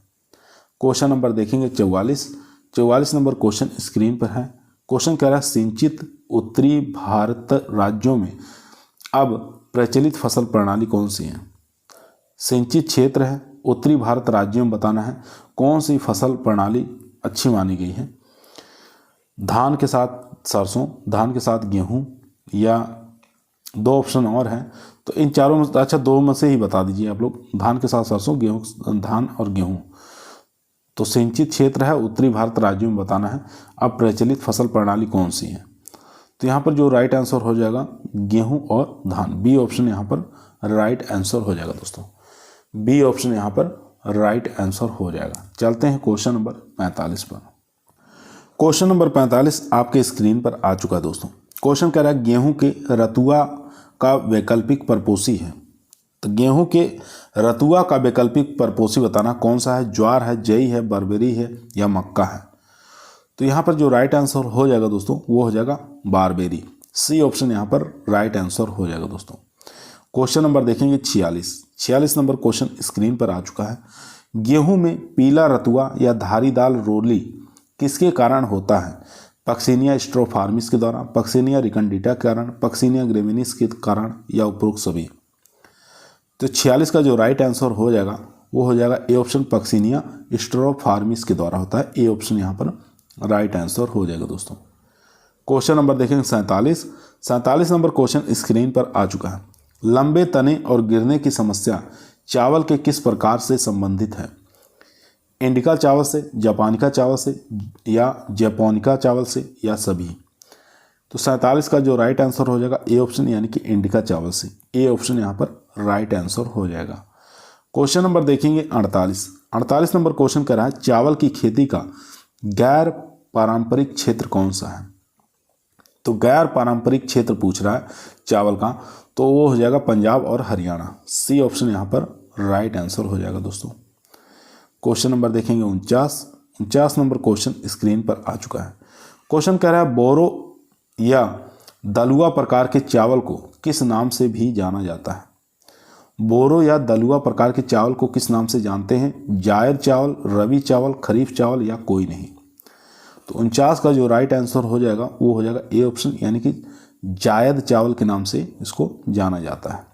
क्वेश्चन नंबर देखेंगे 44 नंबर क्वेश्चन स्क्रीन पर है। क्वेश्चन कह रहा है सिंचित उत्तरी भारत राज्यों में अब प्रचलित फसल प्रणाली कौन सी है। सिंचित क्षेत्र है, उत्तरी भारत राज्यों में बताना है कौन सी फसल प्रणाली अच्छी मानी गई है। धान के साथ सरसों, धान के साथ गेहूं, या 2 ऑप्शन और हैं, तो इन चारों में अच्छा 2 में से ही बता दीजिए आप लोग, धान के साथ सरसों, गेहूं, धान और गेहूं। तो सिंचित क्षेत्र है, उत्तरी भारत राज्यों में बताना है अब प्रचलित फसल प्रणाली कौन सी है। तो यहाँ पर जो राइट आंसर हो जाएगा गेहूं और धान, बी ऑप्शन यहाँ पर राइट आंसर हो जाएगा दोस्तों, बी ऑप्शन यहाँ पर राइट आंसर हो जाएगा। चलते हैं क्वेश्चन नंबर 45 पर। क्वेश्चन नंबर 45 आपके स्क्रीन पर आ चुका है दोस्तों। क्वेश्चन कह रहा है गेहूं के रतुआ का वैकल्पिक परपोषी है। तो गेहूं के रतुआ का वैकल्पिक परपोषी बताना कौन सा है, ज्वार है, जई है, बरबेरी है या मक्का है। तो यहाँ पर जो राइट आंसर हो जाएगा दोस्तों वो हो जाएगा बारबेरी, सी ऑप्शन यहाँ पर राइट आंसर हो जाएगा दोस्तों। क्वेश्चन नंबर देखेंगे 46 नंबर क्वेश्चन स्क्रीन पर आ चुका है। गेहूं में पीला रतुआ या धारीदार रोली किसके कारण होता है। पक्सिनिया स्ट्रोफार्मिस के द्वारा, पक्सिनिया रिकंडिटा के कारण, पक्सिनिया ग्रेमिनिस के कारण या उपरोक्त सभी। तो 46 का जो राइट आंसर हो जाएगा वो हो जाएगा ए ऑप्शन, पक्सिनिया स्ट्रोफार्मिस के द्वारा होता है, ए ऑप्शन यहाँ पर राइट आंसर हो जाएगा दोस्तों। क्वेश्चन नंबर देखेंगे 47 नंबर क्वेश्चन स्क्रीन पर आ चुका है। लंबे तने और गिरने की समस्या चावल के किस प्रकार से संबंधित है। इंडिका चावल से, जापानिका चावल से या जैपोनिका चावल से या सभी। तो 47 का जो राइट आंसर हो जाएगा ए ऑप्शन, यानी कि इंडिका चावल से, ए ऑप्शन यहाँ पर राइट आंसर हो जाएगा। क्वेश्चन नंबर देखेंगे 48 नंबर क्वेश्चन कर रहा है चावल की खेती का गैर पारंपरिक क्षेत्र कौन सा है। तो गैर पारंपरिक क्षेत्र पूछ रहा है चावल का, तो वो हो जाएगा पंजाब और हरियाणा, सी ऑप्शन यहाँ पर राइट आंसर हो जाएगा दोस्तों। क्वेश्चन नंबर देखेंगे 49 नंबर क्वेश्चन स्क्रीन पर आ चुका है। क्वेश्चन कह रहा है बोरो या दलुआ प्रकार के चावल को किस नाम से भी जाना जाता है। बोरो या दलुआ प्रकार के चावल को किस नाम से जानते हैं? जायद चावल, रबी चावल, खरीफ चावल या कोई नहीं। तो 49 का जो राइट आंसर हो जाएगा वो हो जाएगा ए ऑप्शन, यानी कि जायद चावल के नाम से इसको जाना जाता है।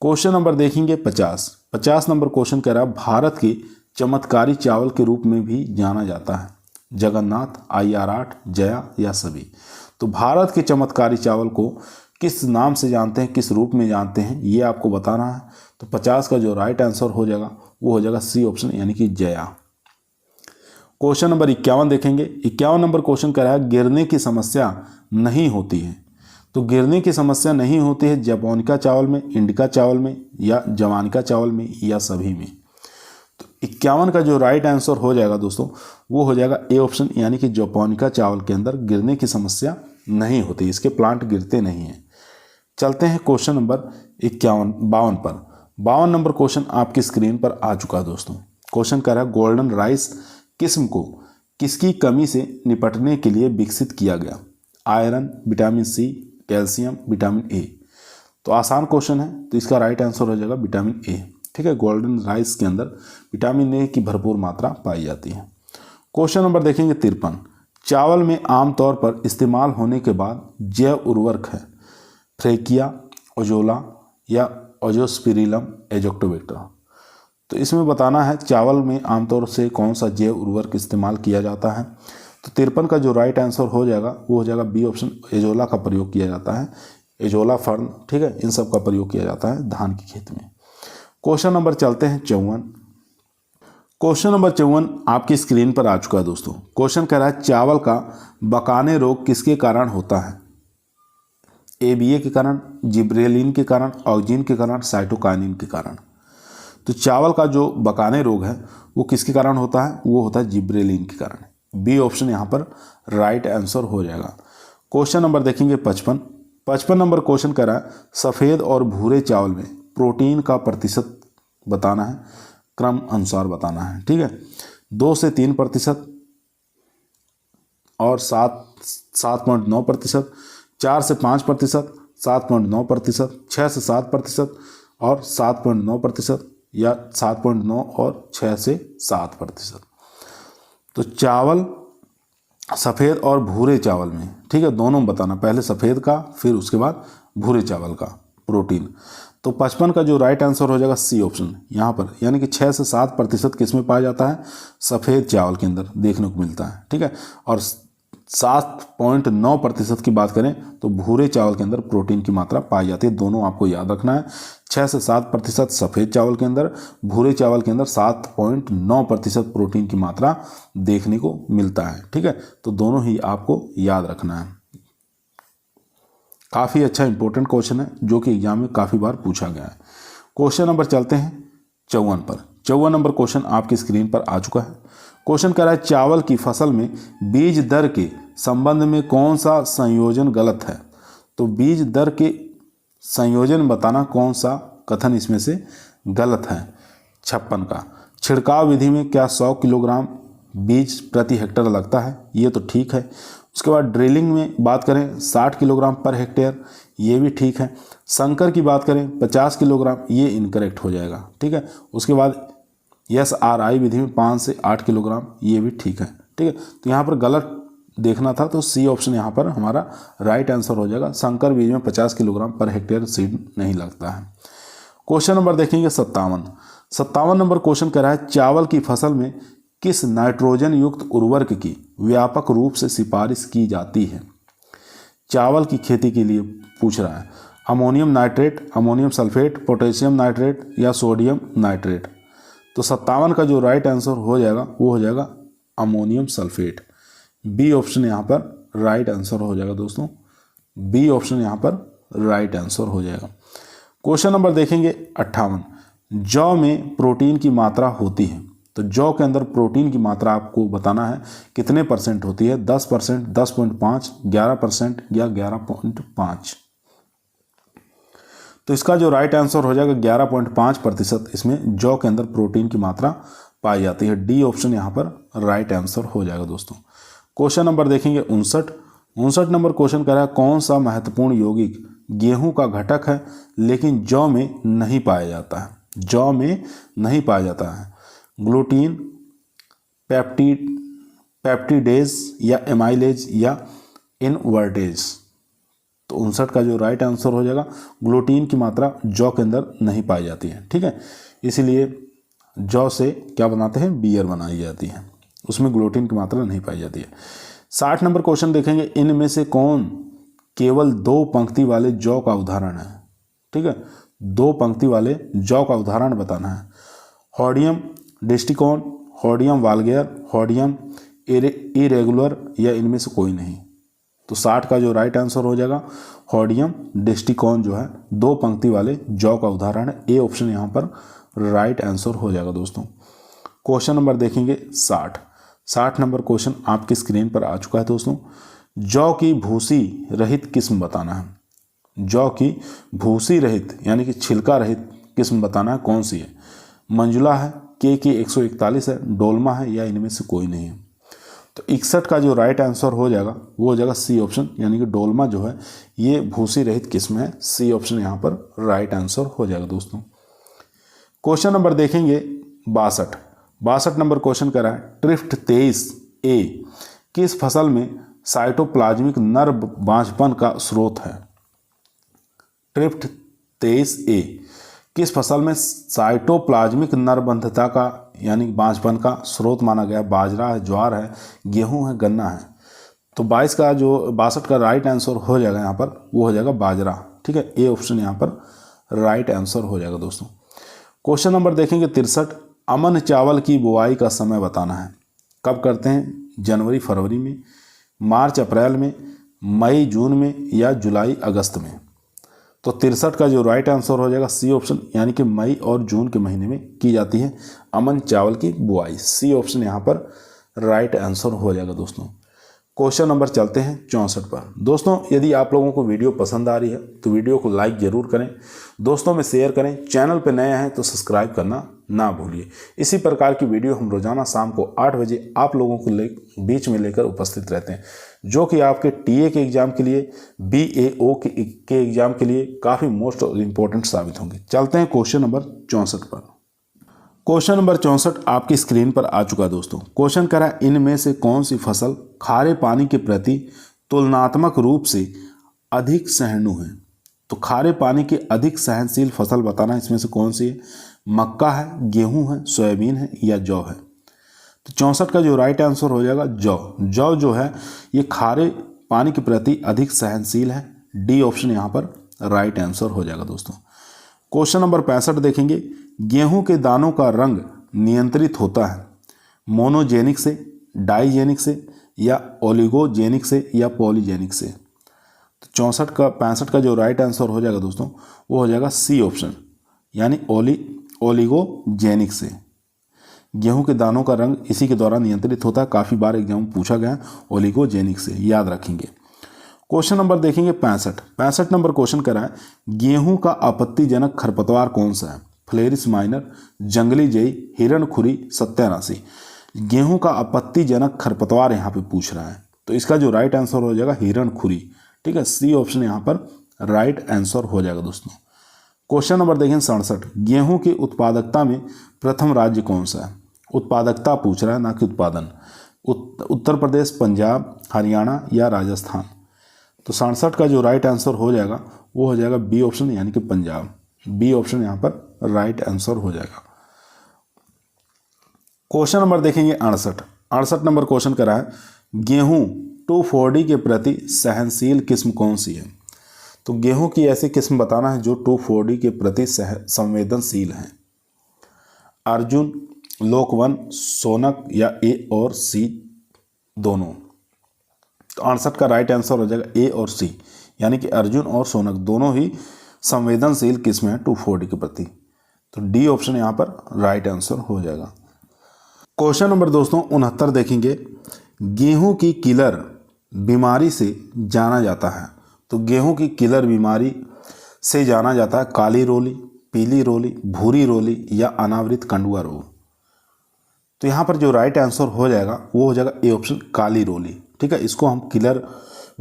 क्वेश्चन नंबर देखेंगे 50 नंबर क्वेश्चन कह रहा है भारत के चमत्कारी चावल के रूप में भी जाना जाता है। जगन्नाथ, IR8, जया या सभी। तो भारत के चमत्कारी चावल को किस नाम से जानते हैं, किस रूप में जानते हैं, ये आपको बताना है। तो 50 का जो राइट आंसर हो जाएगा वो हो जाएगा सी ऑप्शन, यानी कि जया। क्वेश्चन नंबर 51 देखेंगे। 51 नंबर क्वेश्चन कह रहा है गिरने की समस्या नहीं होती है। तो गिरने की समस्या नहीं होती है जपोनिका चावल में, इंडिका चावल में या जवानिका चावल में या सभी में। तो 51 का जो राइट आंसर हो जाएगा दोस्तों वो हो जाएगा ए ऑप्शन, यानी कि जपोनिका चावल के अंदर गिरने की समस्या नहीं होती, इसके प्लांट गिरते नहीं हैं। चलते हैं क्वेश्चन नंबर 52 पर। 52 नंबर क्वेश्चन आपकी स्क्रीन पर आ चुका है दोस्तों। क्वेश्चन कह रहा है गोल्डन राइस किस्म को किसकी कमी से निपटने के लिए विकसित किया गया? Iron, vitamin C, calcium, vitamin A. तो आसान क्वेश्चन है, तो इसका राइट आंसर हो जाएगा विटामिन ए। ठीक है, गोल्डन राइस के अंदर विटामिन ए की भरपूर मात्रा पाई जाती है। क्वेश्चन नंबर देखेंगे 53। चावल में आमतौर पर इस्तेमाल होने के बाद जैव उर्वरक है फ्रेकिया, ओजोला या ओजोस्पिरिलम एजोक्टोबैक्टर। तो इसमें बताना है चावल में आमतौर से कौन सा जैव उर्वरक इस्तेमाल किया जाता है। तो 53 का जो राइट आंसर हो जाएगा वो हो जाएगा बी ऑप्शन, एजोला का प्रयोग किया जाता है। एजोला फर्न, ठीक है, इन सब का प्रयोग किया जाता है धान की खेती में। क्वेश्चन नंबर चलते हैं 54। क्वेश्चन नंबर 54 आपकी स्क्रीन पर आ चुका है दोस्तों। क्वेश्चन कह रहा है चावल का बकाने रोग किसके कारण होता है? ABA के कारण, जिब्रेलिन के कारण, ऑक्जिन के कारण, साइटोकाइनिन के कारण। तो चावल का जो बकाने रोग है वो किसके कारण होता है? वो होता है जिब्रेलिन के कारण। बी ऑप्शन यहाँ पर राइट आंसर हो जाएगा। क्वेश्चन नंबर देखेंगे 55 नंबर क्वेश्चन कह रहा है सफ़ेद और भूरे चावल में प्रोटीन का प्रतिशत बताना है, क्रम अनुसार बताना है। ठीक है, 2 से 3% और 7.9%, 4 से 5%, 7.9%, 6 से 7% और 7.9% या 7.9 और 6 से 7%। तो चावल सफ़ेद और भूरे चावल में, ठीक है, दोनों बताना, पहले सफ़ेद का फिर उसके बाद भूरे चावल का प्रोटीन। तो 55 का जो राइट आंसर हो जाएगा सी ऑप्शन यहाँ पर, यानी कि 6 से 7% किस में पाया जाता है? सफ़ेद चावल के अंदर देखने को मिलता है। ठीक है, और 7.9% की बात करें तो भूरे चावल के अंदर प्रोटीन की मात्रा पाई जाती है। दोनों आपको याद रखना है, 6 से 7% सफ़ेद चावल के अंदर, भूरे चावल के अंदर 7.9% प्रोटीन की मात्रा देखने को मिलता है। ठीक है, तो दोनों ही आपको याद रखना है। काफ़ी अच्छा इंपॉर्टेंट क्वेश्चन है जो कि एग्जाम में काफ़ी बार पूछा गया है। क्वेश्चन नंबर चलते हैं 54 पर। 54 नंबर क्वेश्चन आपकी स्क्रीन पर आ चुका है। क्वेश्चन कह रहा है चावल की फसल में बीज दर के संबंध में कौन सा संयोजन गलत है? तो बीज दर के संयोजन बताना, कौन सा कथन इसमें से गलत है? 56 का छिड़काव विधि में क्या 100 किलोग्राम बीज प्रति हेक्टेयर लगता है? ये तो ठीक है। उसके बाद ड्रिलिंग में बात करें 60 किलोग्राम पर हेक्टेयर, ये भी ठीक है। संकर की बात करें 50 किलोग्राम, ये इनकरेक्ट हो जाएगा। ठीक है, उसके बाद SRI विधि में 5 से 8 किलोग्राम, ये भी ठीक है। ठीक है, तो यहाँ पर गलत देखना था, तो सी ऑप्शन यहाँ पर हमारा राइट आंसर हो जाएगा। संकर बीज में 50 किलोग्राम पर हेक्टेयर सीड नहीं लगता है। क्वेश्चन नंबर देखेंगे 57 नंबर क्वेश्चन कह रहा है चावल की फसल में किस नाइट्रोजन युक्त उर्वरक की व्यापक रूप से सिफारिश की जाती है? चावल की खेती के लिए पूछ रहा है। Ammonium nitrate, ammonium sulphate, potassium nitrate या सोडियम नाइट्रेट। तो 57 का जो राइट आंसर हो जाएगा वो हो जाएगा अमोनियम सल्फेट। बी ऑप्शन यहाँ पर राइट आंसर हो जाएगा दोस्तों। बी ऑप्शन यहाँ पर राइट आंसर हो जाएगा। क्वेश्चन नंबर देखेंगे 58। जौ में प्रोटीन की मात्रा होती है, तो जौ के अंदर प्रोटीन की मात्रा आपको बताना है कितने परसेंट होती है? 10%, 10.5, 11% या 11.5। तो इसका जो राइट आंसर हो जाएगा 11.5% इसमें जौ के अंदर प्रोटीन की मात्रा पाई जाती है। डी ऑप्शन यहाँ पर राइट आंसर हो जाएगा दोस्तों। क्वेश्चन नंबर देखेंगे 59 नंबर क्वेश्चन कह रहा है कौन सा महत्वपूर्ण यौगिक गेहूं का घटक है लेकिन जौ में नहीं पाया जाता है। जौ में नहीं पाया जाता है। ग्लूटीन, पेप्टिडेज या एमाइलेज या इनवर्टेज। तो 59 का जो राइट आंसर हो जाएगा, ग्लूटीन की मात्रा जौ के अंदर नहीं पाई जाती है। ठीक है, इसीलिए जौ से क्या बनाते हैं, बियर बनाई जाती है, उसमें ग्लूटीन की मात्रा नहीं पाई जाती है। 60 नंबर क्वेश्चन देखेंगे इनमें से कौन केवल 2 पंक्ति वाले जौ का उदाहरण है। ठीक है, 2 पंक्ति वाले जौ का उदाहरण बताना है। हॉडियम डिस्टिकॉन, हॉडियम वाल्गेयर, हॉडियम इरेगुलर या इनमें से कोई नहीं। तो 60 का जो राइट आंसर हो जाएगा हॉडियम डिस्टिकॉन जो है 2 पंक्ति वाले जौ का उदाहरण है। ए ऑप्शन यहाँ पर राइट आंसर हो जाएगा दोस्तों। क्वेश्चन नंबर देखेंगे 60 नंबर क्वेश्चन आपकी स्क्रीन पर आ चुका है दोस्तों। जौ की भूसी रहित किस्म बताना है। जौ की भूसी रहित यानी कि छिलका रहित किस्म बताना है, कौन सी है। मंजुला है, के 141 है, डोलमा है या इनमें से कोई नहीं है। तो 61 का जो राइट आंसर हो जाएगा वो हो जाएगा सी ऑप्शन, यानी कि डोलमा जो है ये भूसी रहित किस्म है। सी ऑप्शन यहाँ पर राइट आंसर हो जाएगा दोस्तों। क्वेश्चन नंबर देखेंगे 62 नंबर क्वेश्चन कर रहा है ट्रिफ्ट 23A किस फसल में साइटोप्लाज्मिक नर बांझपन का स्रोत है। ट्रिफ्ट 23A किस फसल में साइटोप्लाज्मिक नरबंधता का यानी बांझपन का स्रोत माना गया। बाजरा है, ज्वार है, गेहूं है, गन्ना है। तो 62 का राइट आंसर हो जाएगा यहाँ पर, वो हो जाएगा बाजरा। ठीक है, ए ऑप्शन यहाँ पर राइट आंसर हो जाएगा दोस्तों। क्वेश्चन नंबर देखेंगे 63 अमन चावल की बुआई का समय बताना है। कब करते हैं, जनवरी फरवरी में, मार्च अप्रैल में, मई जून में या जुलाई अगस्त में। तो 63 का जो राइट आंसर हो जाएगा सी ऑप्शन, यानी कि मई और जून के महीने में की जाती है अमन चावल की बुआई। सी ऑप्शन यहाँ पर राइट आंसर हो जाएगा दोस्तों। क्वेश्चन नंबर चलते हैं 64 पर। दोस्तों यदि आप लोगों को वीडियो पसंद आ रही है तो वीडियो को लाइक ज़रूर करें, दोस्तों में शेयर करें, चैनल पर नए हैं तो सब्सक्राइब करना ना भूलिए। इसी प्रकार की वीडियो हम रोजाना शाम को 8 बजे आप लोगों को बीच में लेकर उपस्थित रहते हैं, जो कि आपके टीए के एग्ज़ाम के लिए, BAO के एग्ज़ाम के लिए काफ़ी मोस्ट इम्पोर्टेंट साबित होंगे। चलते हैं क्वेश्चन नंबर 64 पर। क्वेश्चन नंबर 64 आपकी स्क्रीन पर आ चुका है दोस्तों। क्वेश्चन कह रहा है इनमें से कौन सी फसल खारे पानी के प्रति तुलनात्मक रूप से अधिक सहिष्णु है। तो खारे पानी की अधिक सहनशील फसल बताना है, इसमें से कौन सी है। मक्का है, गेहूं है, सोयाबीन है या जौ है। तो 64 का जो राइट आंसर हो जाएगा जौ। जौ जो है ये खारे पानी के प्रति अधिक सहनशील है। डी ऑप्शन यहाँ पर राइट आंसर हो जाएगा दोस्तों। क्वेश्चन नंबर 65 देखेंगे गेहूं के दानों का रंग नियंत्रित होता है मोनोजेनिक से, डाइजेनिक से या ओलिगोजेनिक से या पॉलीजेनिक से। तो 65 का जो राइट आंसर हो जाएगा दोस्तों वो हो जाएगा सी ऑप्शन, यानी ओलिगोजेनिक से। गेहूं के दानों का रंग इसी के द्वारा नियंत्रित होता है। काफ़ी बार एग्जाम में पूछा गया है, ओलिगोजेनिक से, याद रखेंगे। क्वेश्चन नंबर देखेंगे 65 नंबर क्वेश्चन कर रहा है गेहूं का आपत्तिजनक खरपतवार कौन सा है। फ्लेरिस माइनर, जंगली जई, हिरणखुरी, सत्यानाशी। गेहूं का आपत्तिजनक खरपतवार यहाँ पे पूछ रहा है, तो इसका जो राइट आंसर हो जाएगा हिरणखुरी। ठीक है, सी ऑप्शन यहाँ पर राइट आंसर हो जाएगा दोस्तों। क्वेश्चन नंबर देखें 67 गेहूं की उत्पादकता में प्रथम राज्य कौन सा है। उत्पादकता पूछ रहा है, ना कि उत्पादन। उत्तर प्रदेश, पंजाब, हरियाणा या राजस्थान। तो 67 का जो राइट आंसर हो जाएगा वो हो जाएगा बी ऑप्शन, यानी कि पंजाब। बी ऑप्शन यहाँ पर राइट आंसर हो जाएगा। क्वेश्चन नंबर देखेंगे 68 नंबर क्वेश्चन कर रहा है गेहूं 2,4-D के प्रति सहनशील किस्म कौन सी है। तो गेहूं की ऐसी किस्म बताना है जो 2,4-D के प्रति संवेदनशील है। अर्जुन, लोक-1, सोनक या ए और सी दोनों। तो 68 का राइट आंसर हो जाएगा ए और सी, यानी कि अर्जुन और सोनक दोनों ही संवेदनशील किस्म है 2,4-D के प्रति। तो डी ऑप्शन यहाँ पर राइट आंसर हो जाएगा। क्वेश्चन नंबर दोस्तों 69 देखेंगे गेहूं की किलर बीमारी से जाना जाता है। तो गेहूं की किलर बीमारी से जाना जाता है काली रोली, पीली रोली, भूरी रोली या अनावृत कंडुआ रोग। तो यहाँ पर जो राइट आंसर हो जाएगा वो हो जाएगा ए ऑप्शन, काली रोली। ठीक है, इसको हम किलर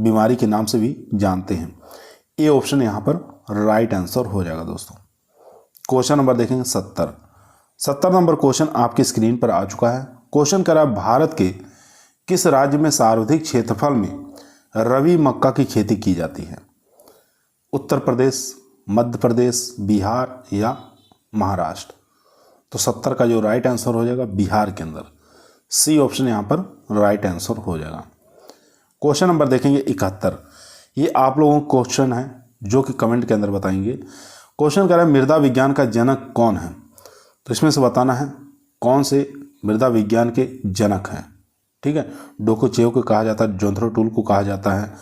बीमारी के नाम से भी जानते हैं। ए ऑप्शन यहाँ पर राइट आंसर हो जाएगा दोस्तों। क्वेश्चन नंबर देखेंगे 70 नंबर क्वेश्चन आपकी स्क्रीन पर आ चुका है। क्वेश्चन करा, भारत के किस राज्य में सर्वाधिक क्षेत्रफल में रबी मक्का की खेती की जाती है? उत्तर प्रदेश, मध्य प्रदेश, बिहार या महाराष्ट्र? तो 70 का जो राइट आंसर हो जाएगा बिहार के अंदर, सी ऑप्शन यहाँ पर राइट आंसर हो जाएगा। क्वेश्चन नंबर देखेंगे 71। ये आप लोगों को क्वेश्चन है जो कि कमेंट के अंदर बताएंगे। क्वेश्चन कह रहा है मृदा विज्ञान का जनक कौन है? तो इसमें से बताना है कौन से मृदा विज्ञान के जनक हैं। ठीक है, डोकोचेव को कहा जाता है, जोंथ्रोटूल को कहा जाता है,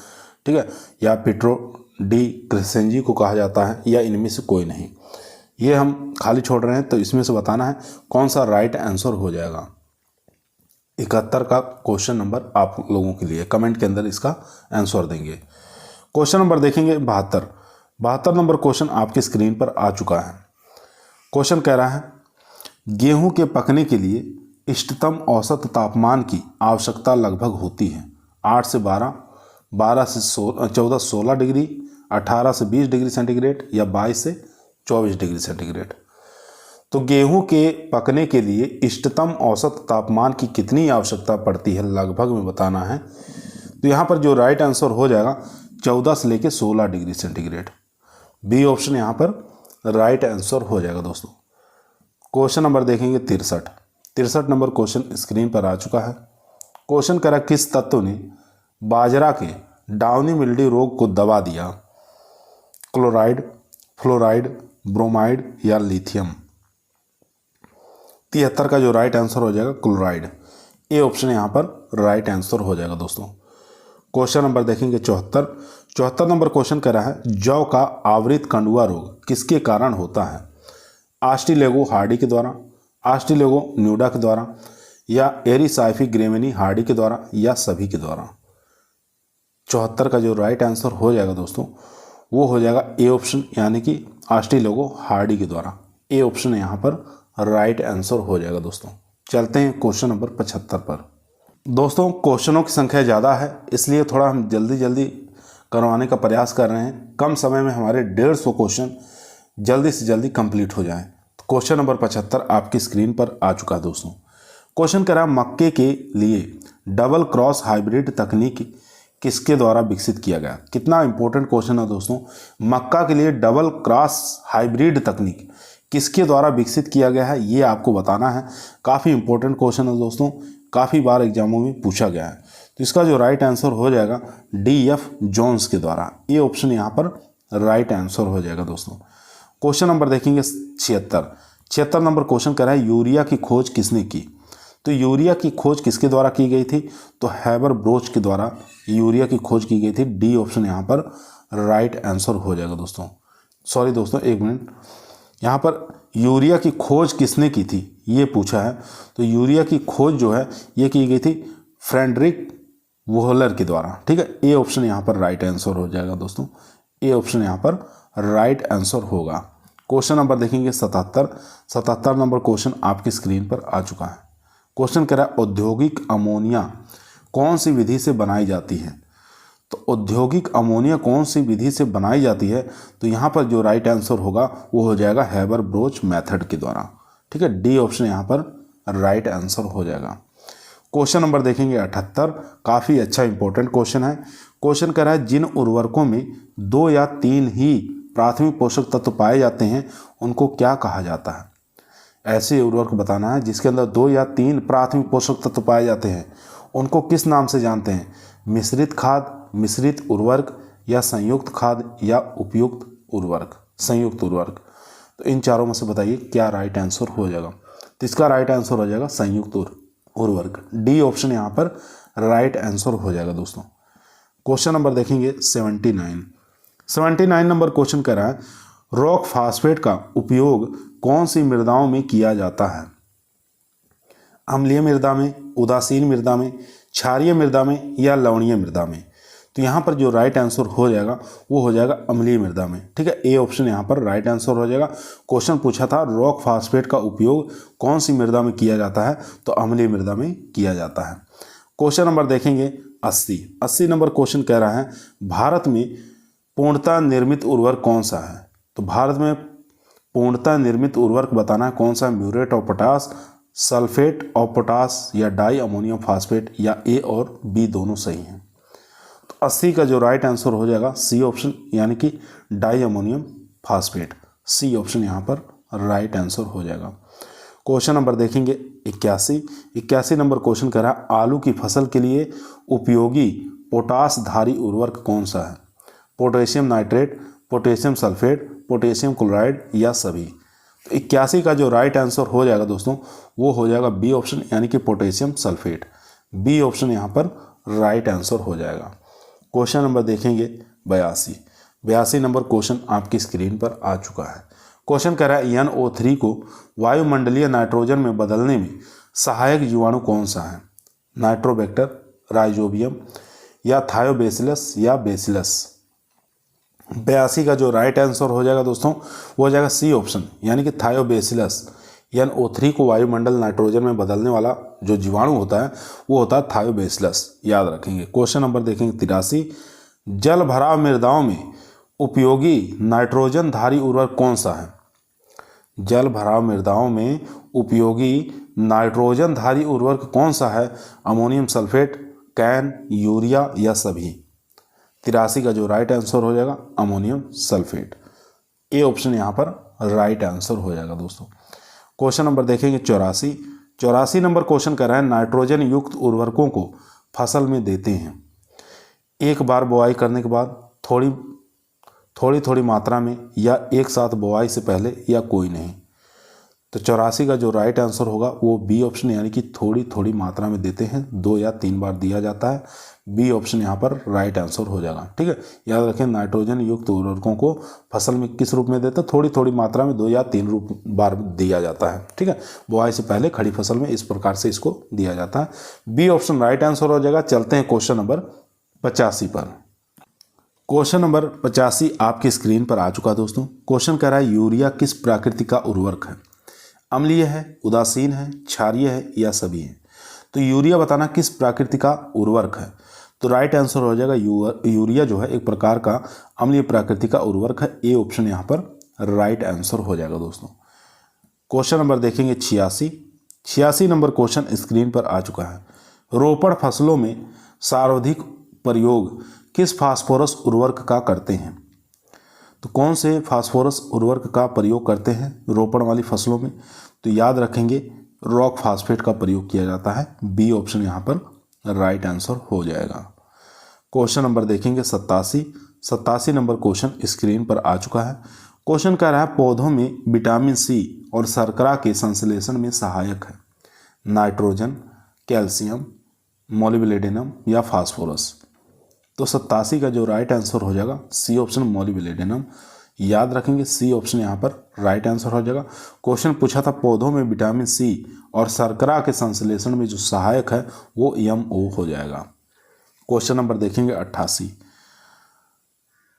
ठीक है, या पिट्रो डी क्रेसेंजी को कहा जाता है, या इनमें से कोई नहीं। ये हम खाली छोड़ रहे हैं, तो इसमें से बताना है कौन सा राइट आंसर हो जाएगा। 71 का क्वेश्चन नंबर आप लोगों के लिए कमेंट के अंदर इसका आंसर देंगे। क्वेश्चन नंबर देखेंगे 72 नंबर क्वेश्चन आपकी स्क्रीन पर आ चुका है। क्वेश्चन कह रहा है गेहूं के पकने के लिए इष्टतम औसत तापमान की आवश्यकता लगभग होती है 8 से 12, 12 से 14-16 डिग्री, 18 से 20 डिग्री सेंटीग्रेड या 22 से 24 डिग्री सेंटीग्रेड। तो गेहूं के पकने के लिए इष्टतम औसत तापमान की कितनी आवश्यकता पड़ती है लगभग में बताना है। तो यहाँ पर जो राइट आंसर हो जाएगा 14 से लेकर 16 डिग्री सेंटीग्रेड, बी ऑप्शन यहाँ पर राइट आंसर हो जाएगा दोस्तों। क्वेश्चन नंबर देखेंगे 63 नंबर क्वेश्चन स्क्रीन पर आ चुका है। क्वेश्चन करा किस तत्व ने बाजरा के डाउनी मिल्ड्यू रोग को दबा दिया? क्लोराइड, फ्लोराइड, ब्रोमाइड या लिथियम? 73 का जो राइट आंसर हो जाएगा क्लोराइड, ए ऑप्शन यहाँ पर राइट आंसर हो जाएगा दोस्तों। क्वेश्चन नंबर देखेंगे 74 नंबर क्वेश्चन कह रहा है जौ का आवृत कंडुआ रोग किसके कारण होता है? आस्ट्रिलेगो हार्डी के द्वारा, आस्ट्रिलेगो न्यूडा के द्वारा, या एरिसाइफी ग्रेमिनी हार्डी के द्वारा, या सभी के द्वारा? 74 का जो राइट आंसर हो जाएगा दोस्तों वो हो जाएगा ए ऑप्शन, यानी कि आस्ट्रिलेगो हार्डी के द्वारा। ए ऑप्शन यहाँ पर राइट आंसर हो जाएगा दोस्तों। चलते हैं क्वेश्चन नंबर 75 पर। दोस्तों क्वेश्चनों की संख्या ज़्यादा है, इसलिए थोड़ा हम जल्दी करवाने का प्रयास कर रहे हैं। कम समय में हमारे 150 क्वेश्चन जल्दी से जल्दी कंप्लीट हो जाएं। तो क्वेश्चन नंबर 75 आपकी स्क्रीन पर आ चुका है दोस्तों। क्वेश्चन कह रहा है मक्के के लिए डबल क्रॉस हाइब्रिड तकनीक किसके द्वारा विकसित किया गया? कितना इंपॉर्टेंट क्वेश्चन है दोस्तों। मक्का के लिए डबल क्रॉस हाइब्रिड तकनीक किसके द्वारा विकसित किया गया है, ये आपको बताना है। काफ़ी इंपॉर्टेंट क्वेश्चन है दोस्तों, काफ़ी बार एग्जामों में पूछा गया है। तो इसका जो राइट आंसर हो जाएगा D.F. जोन्स के द्वारा, ये ऑप्शन यहाँ पर राइट आंसर हो जाएगा दोस्तों। क्वेश्चन नंबर देखेंगे 76 नंबर क्वेश्चन कह रहा है यूरिया की खोज किसने की? तो यूरिया की खोज किसके द्वारा की गई थी? तो हेबर ब्रोच के द्वारा यूरिया की खोज की गई थी। डी ऑप्शन यहाँ पर राइट आंसर हो जाएगा दोस्तों। सॉरी दोस्तों, एक मिनट, यहाँ पर यूरिया की खोज किसने की थी ये पूछा है। तो यूरिया की खोज जो है ये की गई थी फ्रेडरिक वोहलर के द्वारा। ठीक है, ए ऑप्शन यहाँ पर राइट आंसर हो जाएगा दोस्तों। ए ऑप्शन यहाँ पर राइट आंसर होगा। क्वेश्चन नंबर देखेंगे 77 नंबर क्वेश्चन आपकी स्क्रीन पर आ चुका है। क्वेश्चन कह रहा है औद्योगिक अमोनिया कौन सी विधि से बनाई जाती है? तो औद्योगिक अमोनिया कौन सी विधि से बनाई जाती है? तो यहाँ पर जो राइट आंसर होगा वो हो जाएगा हेबर ब्रोच मेथड के द्वारा। ठीक है, डी ऑप्शन यहाँ पर राइट आंसर हो जाएगा। क्वेश्चन नंबर देखेंगे 78, काफ़ी अच्छा इंपॉर्टेंट क्वेश्चन है। क्वेश्चन कह रहा है जिन उर्वरकों में 2 या 3 ही प्राथमिक पोषक तत्व पाए जाते हैं उनको क्या कहा जाता है? ऐसे उर्वरक बताना है जिसके अंदर 2 या 3 प्राथमिक पोषक तत्व पाए जाते हैं, उनको किस नाम से जानते हैं? मिश्रित खाद, मिश्रित उर्वरक, या संयुक्त खाद, या उपयुक्त उर्वरक? संयुक्त उर्वरक। तो इन चारों में से बताइए क्या राइट आंसर हो जाएगा? तो इसका राइट आंसर हो जाएगा संयुक्त उर्वरक। डी ऑप्शन यहाँ पर राइट आंसर हो जाएगा दोस्तों। क्वेश्चन नंबर देखेंगे 79 नंबर क्वेश्चन कह रहा है रॉक फास्फेट का उपयोग कौन सी मृदाओं में किया जाता है? अम्लीय मृदा में, उदासीन मृदा में, क्षारीय मृदा में, या लवणीय मृदा में? तो यहाँ पर जो राइट आंसर हो जाएगा वो हो जाएगा अम्लीय मृदा में। ठीक है, ए ऑप्शन यहाँ पर राइट आंसर हो जाएगा। क्वेश्चन पूछा था रॉक फास्फेट का उपयोग कौन सी मृदा में किया जाता है, तो अम्लीय मृदा में किया जाता है। क्वेश्चन नंबर देखेंगे 80 नंबर क्वेश्चन कह रहा है भारत में पूर्णतः निर्मित उर्वरक कौन सा है। तो भारत में पूर्णतः निर्मित उर्वरक बताना है कौन सा, muriate of potash, sulphate of potash या डाई अमोनियम फास्फेट, या ए और बी दोनों सही हैं। तो 80 का जो राइट आंसर हो जाएगा सी ऑप्शन, यानी कि diammonium phosphate. C option यहाँ पर राइट आंसर हो जाएगा। क्वेश्चन नंबर देखेंगे 81 नंबर क्वेश्चन कह रहा है आलू की फसल के लिए उपयोगी पोटास धारी उर्वरक कौन सा है। Potassium nitrate, potassium sulphate, potassium chloride या सभी। तो 81 का जो राइट आंसर हो जाएगा दोस्तों वो हो जाएगा बी ऑप्शन, यानी कि पोटेशियम सल्फेट। बी ऑप्शन यहाँ पर राइट आंसर हो जाएगा। क्वेश्चन नंबर देखेंगे 82 नंबर क्वेश्चन आपकी स्क्रीन पर आ चुका है। क्वेश्चन कह रहा है NO3 को वायुमंडलीय नाइट्रोजन में बदलने में सहायक जीवाणु कौन सा है। नाइट्रोबैक्टर, राइजोबियम या थायोबैसिलस या बेसिलस। 82 का जो राइट आंसर हो जाएगा दोस्तों वो हो जाएगा सी ऑप्शन, यानी कि थायोबैसिलस। NO3 को वायुमंडल नाइट्रोजन में बदलने वाला जो जीवाणु होता है वो होता है थायोबैसिलस, याद रखेंगे। क्वेश्चन नंबर देखेंगे 83 जल भराव मृदाओं में उपयोगी नाइट्रोजन धारी उर्वरक कौन सा है। जल भराव मृदाओं में उपयोगी नाइट्रोजन धारी उर्वरक कौन सा है। अमोनियम सल्फेट, कैन, यूरिया या सभी। 83 का जो राइट आंसर हो जाएगा अमोनियम सल्फेट। ए ऑप्शन यहाँ पर राइट आंसर हो जाएगा दोस्तों। क्वेश्चन नंबर देखेंगे 84 नंबर क्वेश्चन कर रहा है नाइट्रोजन युक्त उर्वरकों को फसल में देते हैं एक बार बुआई करने के बाद, थोड़ी मात्रा में, या एक साथ बुआई से पहले, या कोई नहीं। तो 84 का जो राइट आंसर होगा वो बी ऑप्शन, यानी कि थोड़ी मात्रा में देते हैं, 2 या 3 बार दिया जाता है। बी ऑप्शन यहाँ पर राइट आंसर हो जाएगा। ठीक है, याद रखें नाइट्रोजन युक्त उर्वरकों को फसल में किस रूप में देते हैं, थोड़ी मात्रा में 2 या 3 बार दिया जाता है। ठीक है, बुआई से पहले खड़ी फसल में इस प्रकार से इसको दिया जाता है। बी ऑप्शन राइट आंसर हो जाएगा। चलते हैं क्वेश्चन नंबर 85 पर। क्वेश्चन नंबर 85 आपकी स्क्रीन पर आ चुका दोस्तों। क्वेश्चन कह रहा है यूरिया किस प्रकृति का उर्वरक है। अम्लीय है, उदासीन है, क्षारीय है या सभी है। तो यूरिया बताना किस प्रकृति का उर्वरक है। तो राइट आंसर हो जाएगा यूरिया जो है एक प्रकार का अम्लीय प्रकृति का उर्वरक है। ए ऑप्शन यहाँ पर राइट आंसर हो जाएगा दोस्तों। क्वेश्चन नंबर देखेंगे 86 नंबर क्वेश्चन स्क्रीन पर आ चुका है। रोपण फसलों में सर्वाधिक प्रयोग किस फास्फोरस उर्वरक का करते हैं। तो कौन से फास्फोरस उर्वरक का प्रयोग करते हैं रोपण वाली फसलों में। तो याद रखेंगे रॉक फास्फेट का प्रयोग किया जाता है। बी ऑप्शन यहाँ पर राइट आंसर हो जाएगा। क्वेश्चन नंबर देखेंगे 87 नंबर क्वेश्चन स्क्रीन पर आ चुका है। क्वेश्चन कह रहा है पौधों में विटामिन सी और शर्करा के संश्लेषण में सहायक है नाइट्रोजन, कैल्शियम, मोलिब्डेनम या फास्फोरस। तो 87 का जो राइट आंसर हो जाएगा सी ऑप्शन मोलिब्डेनम। याद रखेंगे सी ऑप्शन यहाँ पर राइट आंसर हो जाएगा। क्वेश्चन पूछा था पौधों में विटामिन सी और शर्करा के संश्लेषण में जो सहायक है वो MO हो जाएगा। क्वेश्चन नंबर देखेंगे 88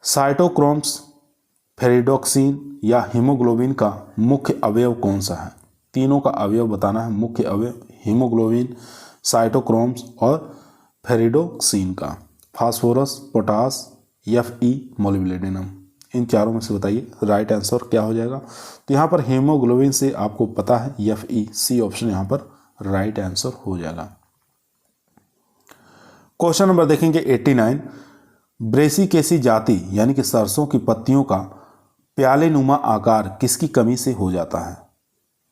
साइटोक्रोम्स, फेरिडोक्सिन या हीमोग्लोबिन का मुख्य अवयव कौन सा है। तीनों का अवयव बताना है, मुख्य अवयव हीमोग्लोबिन, साइटोक्रोम्स और फेरिडोक्सिन का। Phosphorus, potash, Fe, molybdenum. इन चारों में से बताइए राइट आंसर क्या हो जाएगा। तो यहाँ पर हीमोग्लोबिन से आपको पता है Fe। सी ऑप्शन यहाँ पर राइट आंसर हो जाएगा। क्वेश्चन नंबर देखेंगे 89 ब्रेसिकेसी जाति यानी कि सरसों की पत्तियों का प्याले नुमा आकार किसकी कमी से हो जाता है।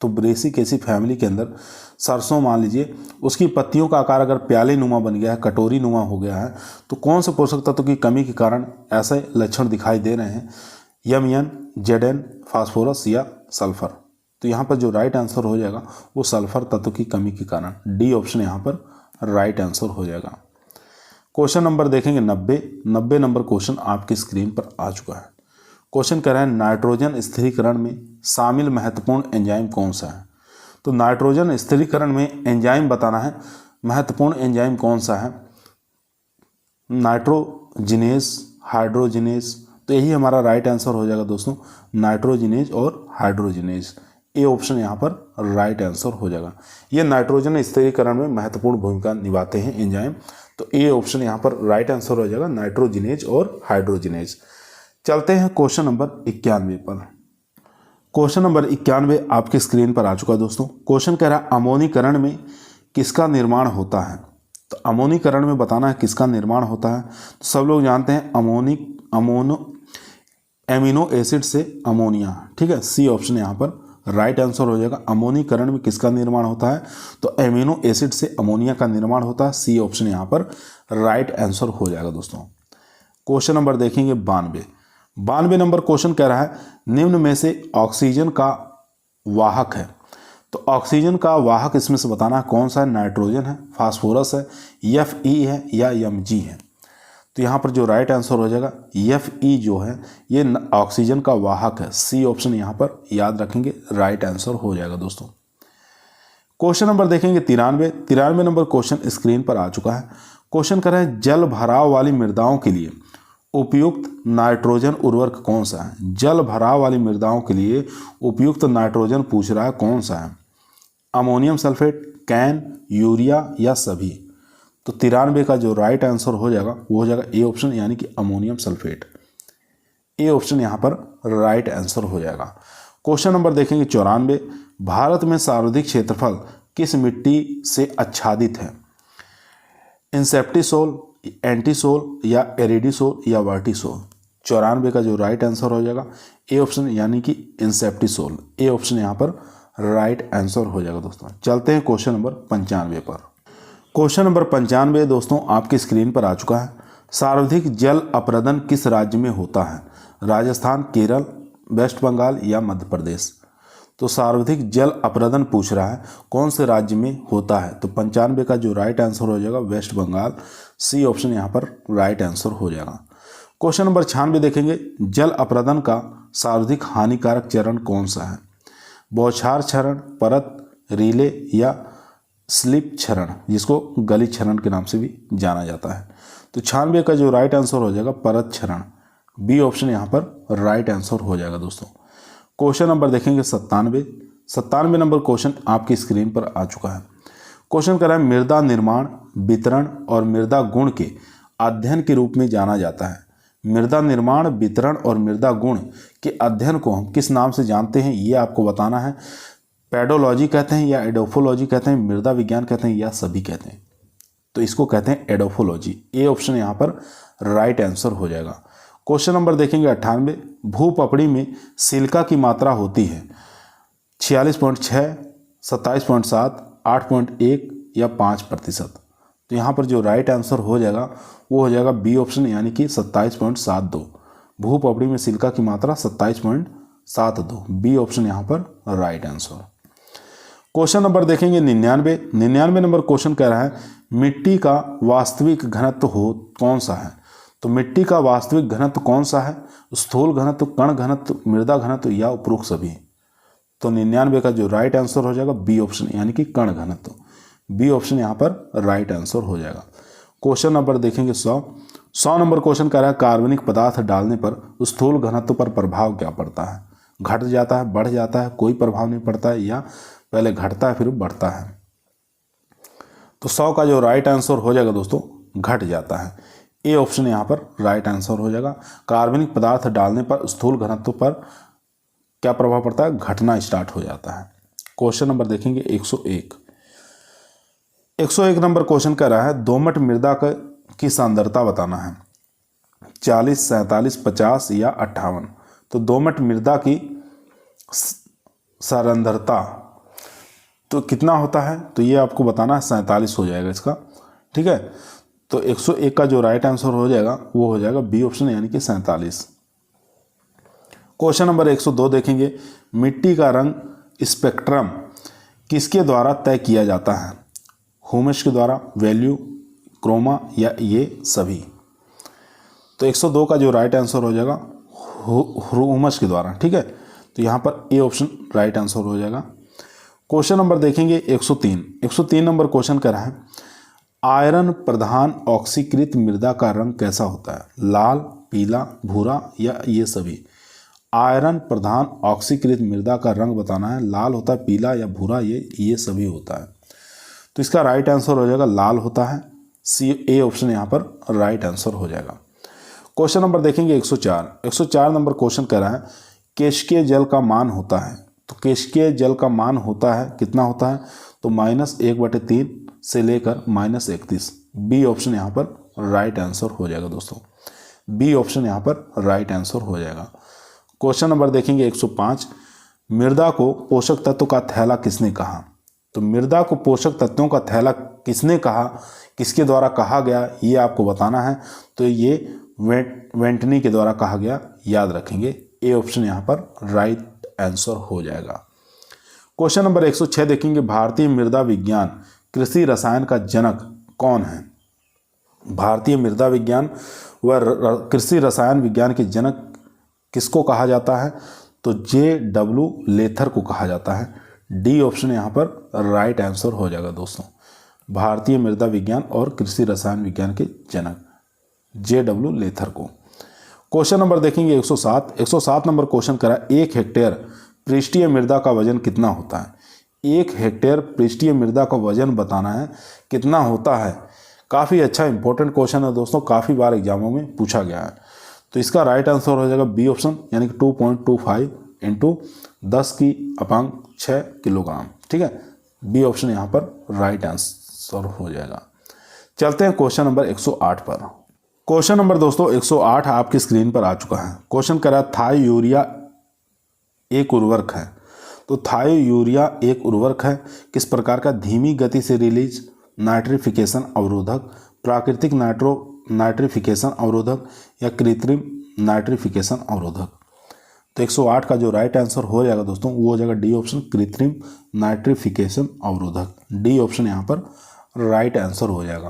तो ब्रेसिकेसी फैमिली के अंदर सरसों मान लीजिए उसकी पत्तियों का आकार अगर प्याले नुमा बन गया है, कटोरी नुमा हो गया है, तो कौन से पोषक तत्व की कमी के कारण ऐसे लक्षण दिखाई दे रहे हैं। Mn, Zn, फास्फोरस या सल्फर। तो यहाँ पर जो राइट आंसर हो जाएगा वो सल्फर तत्व की कमी के कारण। डी ऑप्शन यहाँ पर राइट आंसर हो जाएगा। क्वेश्चन नंबर देखेंगे 90 नंबर क्वेश्चन आपकी स्क्रीन पर आ चुका है। क्वेश्चन कह रहे हैं नाइट्रोजन स्थिरीकरण में शामिल महत्वपूर्ण एंजाइम कौन सा है। तो नाइट्रोजन स्थिरीकरण में एंजाइम बताना है, महत्वपूर्ण एंजाइम कौन सा है। जिनेस, हाइड्रोजिनेस। तो यही हमारा राइट आंसर हो जाएगा दोस्तों, नाइट्रोजिनेज और हाइड्रोजिनेज। ए ऑप्शन यहाँ पर राइट आंसर हो जाएगा। ये नाइट्रोजन स्थिरीकरण में महत्वपूर्ण भूमिका निभाते हैं एंजाइम। तो ए ऑप्शन यहाँ पर राइट आंसर हो जाएगा, नाइट्रोजिनेज और हाइड्रोजिनेज। चलते हैं क्वेश्चन नंबर 91 पर। क्वेश्चन नंबर 91 आपकी स्क्रीन पर आ चुका है दोस्तों। क्वेश्चन कह रहा है अमोनीकरण में किसका निर्माण होता है। तो अमोनीकरण में बताना है किसका निर्माण होता है। तो सब लोग जानते हैं एमिनो एसिड से अमोनिया, ठीक है। सी ऑप्शन यहाँ पर राइट आंसर हो जाएगा। अमोनीकरण में किसका निर्माण होता है, तो एमिनो एसिड से अमोनिया का निर्माण होता है। सी ऑप्शन यहाँ पर राइट आंसर हो जाएगा दोस्तों। क्वेश्चन नंबर देखेंगे 92 नंबर क्वेश्चन कह रहा है निम्न में से ऑक्सीजन का वाहक है। तो ऑक्सीजन का वाहक इसमें से बताना है कौन सा है। नाइट्रोजन है, फास्फोरस है, Fe है या Mg है। तो यहाँ पर जो राइट आंसर हो जाएगा Fe जो है ये ऑक्सीजन का वाहक है। सी ऑप्शन यहाँ पर याद रखेंगे, राइट आंसर हो जाएगा दोस्तों। क्वेश्चन नंबर देखेंगे 93 नंबर क्वेश्चन स्क्रीन पर आ चुका है। क्वेश्चन कर रहे हैं जल भराव वाली मृदाओं के लिए उपयुक्त नाइट्रोजन उर्वरक कौन सा है। जल भराव वाली मृदाओं के लिए उपयुक्त नाइट्रोजन पूछ रहा है कौन सा है। अमोनियम सल्फेट, कैन, यूरिया या सभी। तो 93 का जो राइट आंसर हो जाएगा वो हो जाएगा ए ऑप्शन, यानी कि अमोनियम सल्फेट। ए ऑप्शन यहाँ पर राइट आंसर हो जाएगा। क्वेश्चन नंबर देखेंगे 94। भारत में सर्वाधिक क्षेत्रफल किस मिट्टी से आच्छादित है। इंसेप्टिसोल, एंटीसोल या एरिडीसोल या वर्टिसोल। 94 का जो राइट आंसर हो जाएगा ए ऑप्शन, यानी कि इंसेप्टिसोल। ए ऑप्शन यहाँ पर राइट आंसर हो जाएगा दोस्तों। चलते हैं क्वेश्चन नंबर 95 पर। क्वेश्चन नंबर 95 दोस्तों आपकी स्क्रीन पर आ चुका है। सर्वाधिक जल अपरदन किस राज्य में होता है। राजस्थान, केरल, वेस्ट बंगाल या मध्य प्रदेश। तो सर्वाधिक जल अपरदन पूछ रहा है कौन से राज्य में होता है। तो 95 का जो राइट आंसर हो जाएगा वेस्ट बंगाल। सी ऑप्शन यहाँ पर राइट आंसर हो जाएगा। क्वेश्चन नंबर 96 देखेंगे जल अपरदन का सर्वाधिक हानिकारक चरण कौन सा है। बौछार क्षरण, परत, रिले या स्लिप क्षरण, जिसको गली क्षरण के नाम से भी जाना जाता है। तो 96 का जो राइट आंसर हो जाएगा परत क्षरण। बी ऑप्शन यहाँ पर राइट आंसर हो जाएगा दोस्तों। क्वेश्चन नंबर देखेंगे 97 नंबर क्वेश्चन आपकी स्क्रीन पर आ चुका है। क्वेश्चन कर रहा है मृदा निर्माण, वितरण और मृदा गुण के अध्ययन के रूप में जाना जाता है। मृदा निर्माण, वितरण और मृदा गुण के अध्ययन को हम किस नाम से जानते हैं, ये आपको बताना है। पेडोलॉजी कहते हैं या एडोफोलॉजी कहते हैं, मृदा विज्ञान कहते हैं या सभी कहते हैं। तो इसको कहते हैं एडोफोलॉजी। ए ऑप्शन यहाँ पर राइट आंसर हो जाएगा। क्वेश्चन नंबर देखेंगे 98। भूपपड़ी में सिलिका की मात्रा होती है 46.6, 27.7, 8.1 या 5%। तो यहाँ पर जो राइट आंसर हो जाएगा वो हो जाएगा बी ऑप्शन, यानी कि 27.72। भूपपड़ी में सिलिका की मात्रा 27.72। बी ऑप्शन यहाँ पर राइट आंसर। क्वेश्चन नंबर देखेंगे 99 नंबर क्वेश्चन कह रहा है मिट्टी का वास्तविक घनत्व कौन सा है। तो मिट्टी का वास्तविक घनत्व कौन सा है। स्थूल घनत्व, कण घनत्व, मृदा घनत्व या उपरोक्त सभी। तो 99 का जो राइट आंसर हो जाएगा बी ऑप्शन, यानी कि कण घनत्व। बी ऑप्शन यहाँ पर राइट आंसर हो जाएगा। क्वेश्चन नंबर देखेंगे 100 नंबर क्वेश्चन कह रहा है कार्बनिक पदार्थ डालने पर स्थूल घनत्व पर प्रभाव क्या पड़ता है। घट जाता है, बढ़ जाता है, कोई प्रभाव नहीं पड़ता है, या पहले घटता है फिर बढ़ता है। तो 100 का जो राइट आंसर हो जाएगा दोस्तों घट जाता है। ए ऑप्शन यहाँ पर राइट आंसर हो जाएगा। कार्बनिक पदार्थ डालने पर स्थूल घनत्व पर क्या प्रभाव पड़ता है, घटना स्टार्ट हो जाता है। क्वेश्चन नंबर देखेंगे 101 नंबर क्वेश्चन कह रहा है दोमट मृदा की सांद्रता बताना है 40, 47, 50 या 58। तो दोमट मृदा की सांद्रता तो कितना होता है, तो ये आपको बताना है 47 हो जाएगा इसका, ठीक है। तो 101 का जो राइट आंसर हो जाएगा वो हो जाएगा बी ऑप्शन, यानी कि 47। क्वेश्चन नंबर 102 देखेंगे मिट्टी का रंग स्पेक्ट्रम किसके द्वारा तय किया जाता है। ह्यूमस के द्वारा, वैल्यू, क्रोमा या ये सभी। तो 102 का जो राइट आंसर हो जाएगा ह्यूमस के द्वारा, ठीक है। तो यहाँ पर ए ऑप्शन राइट आंसर हो जाएगा। क्वेश्चन नंबर देखेंगे 103 नंबर क्वेश्चन कर रहा है आयरन प्रधान ऑक्सीकृत मृदा का रंग कैसा होता है? लाल, पीला, भूरा या ये सभी? आयरन प्रधान ऑक्सीकृत मृदा का रंग बताना है। लाल होता है, पीला या भूरा, ये सभी होता है। तो इसका राइट आंसर हो जाएगा लाल होता है। सी, ए ऑप्शन यहाँ पर राइट आंसर हो जाएगा। क्वेश्चन नंबर देखेंगे 104 नंबर क्वेश्चन कह रहा है केशिकीय जल का मान होता है। तो केशिकीय जल का मान होता है, कितना होता है? तो -1/3 से लेकर -31। बी ऑप्शन यहाँ पर राइट आंसर हो जाएगा दोस्तों। बी ऑप्शन यहाँ पर राइट आंसर हो जाएगा। क्वेश्चन नंबर देखेंगे 105 मृदा को पोषक तत्व का थैला किसने कहा? तो मृदा को पोषक तत्वों का थैला किसने कहा, किसके द्वारा कहा गया, ये आपको बताना है। तो ये वेंटनी के द्वारा कहा गया, याद रखेंगे। ए ऑप्शन यहाँ पर राइट आंसर हो जाएगा। क्वेश्चन नंबर 106 देखेंगे भारतीय मृदा विज्ञान कृषि रसायन का जनक कौन है? भारतीय मृदा विज्ञान व कृषि रसायन विज्ञान के जनक किसको कहा जाता है? तो JW लेथर को कहा जाता है। डी ऑप्शन यहाँ पर राइट आंसर हो जाएगा दोस्तों। भारतीय मृदा विज्ञान और कृषि रसायन विज्ञान के जनक JW लेथर को। क्वेश्चन नंबर देखेंगे 107 नंबर क्वेश्चन करा 1 हेक्टेयर पृष्ठीय मृदा का वजन कितना होता है? 1 हेक्टेयर पृष्ठीय मृदा का वजन बताना है, कितना होता है। काफ़ी अच्छा इंपॉर्टेंट क्वेश्चन है दोस्तों, काफ़ी बार एग्जामों में पूछा गया है। तो इसका राइट आंसर हो जाएगा बी ऑप्शन, यानी कि 2.25 इंटू 10⁻6 किलोग्राम। ठीक है, बी ऑप्शन यहाँ पर राइट आंसर हो जाएगा। चलते हैं क्वेश्चन नंबर 108 पर। क्वेश्चन नंबर दोस्तों 108 आपकी स्क्रीन पर आ चुका है। क्वेश्चन कह रहा है थाई यूरिया एक उर्वरक है। तो थाई यूरिया एक उर्वरक है, किस प्रकार का? धीमी गति से रिलीज, नाइट्रिफिकेशन अवरोधक, प्राकृतिक नाइट्रिफिकेशन अवरोधक या कृत्रिम नाइट्रिफिकेशन अवरोधक। तो 108 का जो राइट आंसर हो जाएगा दोस्तों वो हो जाएगा डी ऑप्शन, कृत्रिम नाइट्रिफिकेशन अवरोधक। डी ऑप्शन यहाँ पर राइट आंसर हो जाएगा।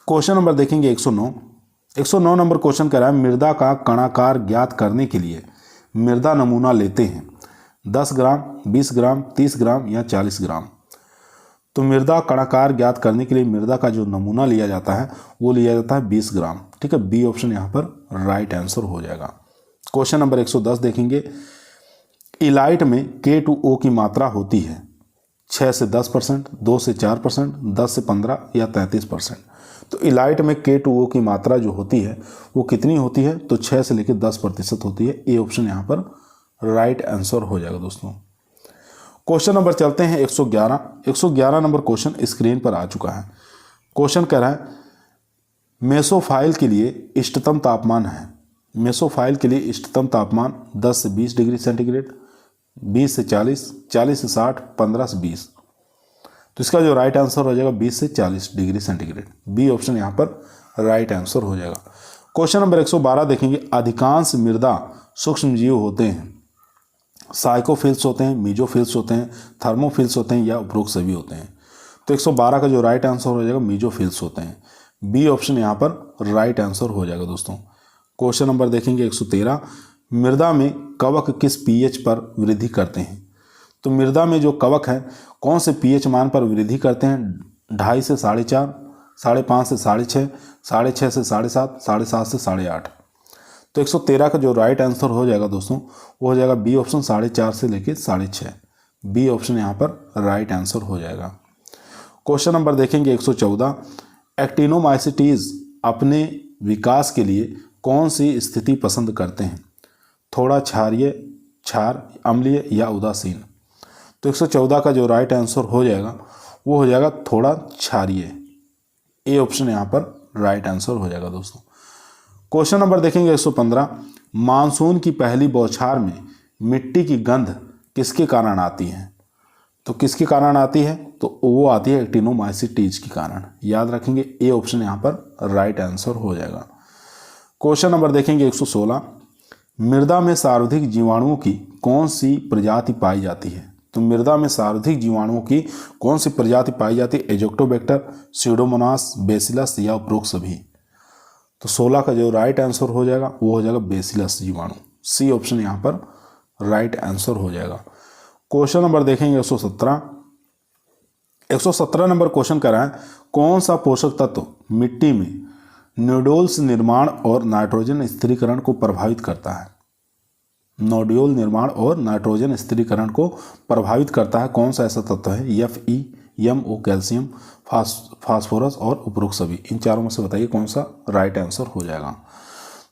क्वेश्चन नंबर देखेंगे 109 नंबर क्वेश्चन कह रहा है मृदा का कणाकार ज्ञात करने के लिए मृदा नमूना लेते हैं 10 ग्राम, 20 ग्राम, 30 ग्राम या 40 ग्राम। तो मृदा कणाकार ज्ञात करने के लिए मृदा का जो नमूना लिया जाता है वो लिया जाता है 20 ग्राम। ठीक है, बी ऑप्शन यहाँ पर राइट आंसर हो जाएगा। क्वेश्चन नंबर 110 देखेंगे इलाइट में K2O की मात्रा होती है 6 से 10%, 2 से 4%, 10 से 15 या 33%। तो इलाइट में K2O की मात्रा जो होती है वो कितनी होती है? तो 6 से लेकर 10% होती है। ए ऑप्शन यहाँ पर राइट आंसर हो जाएगा दोस्तों। क्वेश्चन नंबर चलते हैं 111 नंबर क्वेश्चन स्क्रीन पर आ चुका है। क्वेश्चन कह रहा है मेसोफाइल के लिए इष्टतम तापमान है। मेसोफाइल के लिए इष्टतम तापमान 10 से 20 डिग्री सेंटीग्रेड, 20 से 40, 40 से 60, 15 से 20। तो इसका जो राइट आंसर हो जाएगा 20 से 40 डिग्री सेंटीग्रेड। बी ऑप्शन यहाँ पर राइट आंसर हो जाएगा। क्वेश्चन नंबर 112 देखेंगे अधिकांश मृदा सूक्ष्म जीव होते हैं। साइकोफिल्स होते हैं, मीजोफिल्स होते हैं, थर्मोफिल्स होते हैं या उपरोक्त सभी होते हैं। तो 112 का जो राइट आंसर हो जाएगा मीजोफिल्स होते हैं। बी ऑप्शन यहाँ पर राइट आंसर हो जाएगा दोस्तों। क्वेश्चन नंबर देखेंगे 113 मृदा में कवक किस पीएच पर वृद्धि करते हैं। तो मृदा में जो कवक है कौन से पीएच मान पर वृद्धि करते हैं? 2.5 से 4.5, 5.5 से 6.5, 6.5 से 7.5, 7.5 से 8.5। तो 113 का जो राइट आंसर हो जाएगा दोस्तों वो हो जाएगा बी ऑप्शन, 4.5 से लेकर 6.5। बी ऑप्शन यहाँ पर राइट आंसर हो जाएगा। क्वेश्चन नंबर देखेंगे 114 एक्टिनोमाइसीटीज अपने विकास के लिए कौन सी स्थिति पसंद करते हैं? थोड़ा क्षारीय, क्षार, अम्लीय या उदासीन। तो 114 का जो राइट आंसर हो जाएगा वो हो जाएगा थोड़ा क्षारीय। ए ऑप्शन यहाँ पर राइट आंसर हो जाएगा दोस्तों। क्वेश्चन नंबर देखेंगे 115 मानसून की पहली बौछार में मिट्टी की गंध किसके कारण आती है? तो किसके कारण आती है? तो वो आती है एक्टिनोमाइसीटीज के कारण। याद रखेंगे ए ऑप्शन यहाँ पर राइट आंसर हो जाएगा। क्वेश्चन नंबर देखेंगे 116 मृदा में सर्वाधिक जीवाणुओं की कौन सी प्रजाति पाई जाती है? तो मृदा में सर्वाधिक जीवाणुओं की कौन सी प्रजाति पाई जाती है? एजोक्टोबैक्टर, स्यूडोमोनास, बेसिलस या उपरोक्त सभी। तो 16 का जो राइट आंसर हो जाएगा वो हो जाएगा बेसिलस जीवाणु। सी ऑप्शन यहाँ पर राइट आंसर हो जाएगा। क्वेश्चन नंबर देखेंगे 117 117 नंबर क्वेश्चन कर रहा है, कौन सा पोषक तत्व मिट्टी में नोड्यूल्स निर्माण और नाइट्रोजन स्थिरीकरण को प्रभावित करता है? नोड्यूल निर्माण और नाइट्रोजन स्थिरीकरण को प्रभावित करता है, कौन सा ऐसा तत्व है? Fe, MO कैल्शियम, फास्फोरस और उपरोक्त सभी। इन चारों में से बताइए कौन सा राइट आंसर हो जाएगा।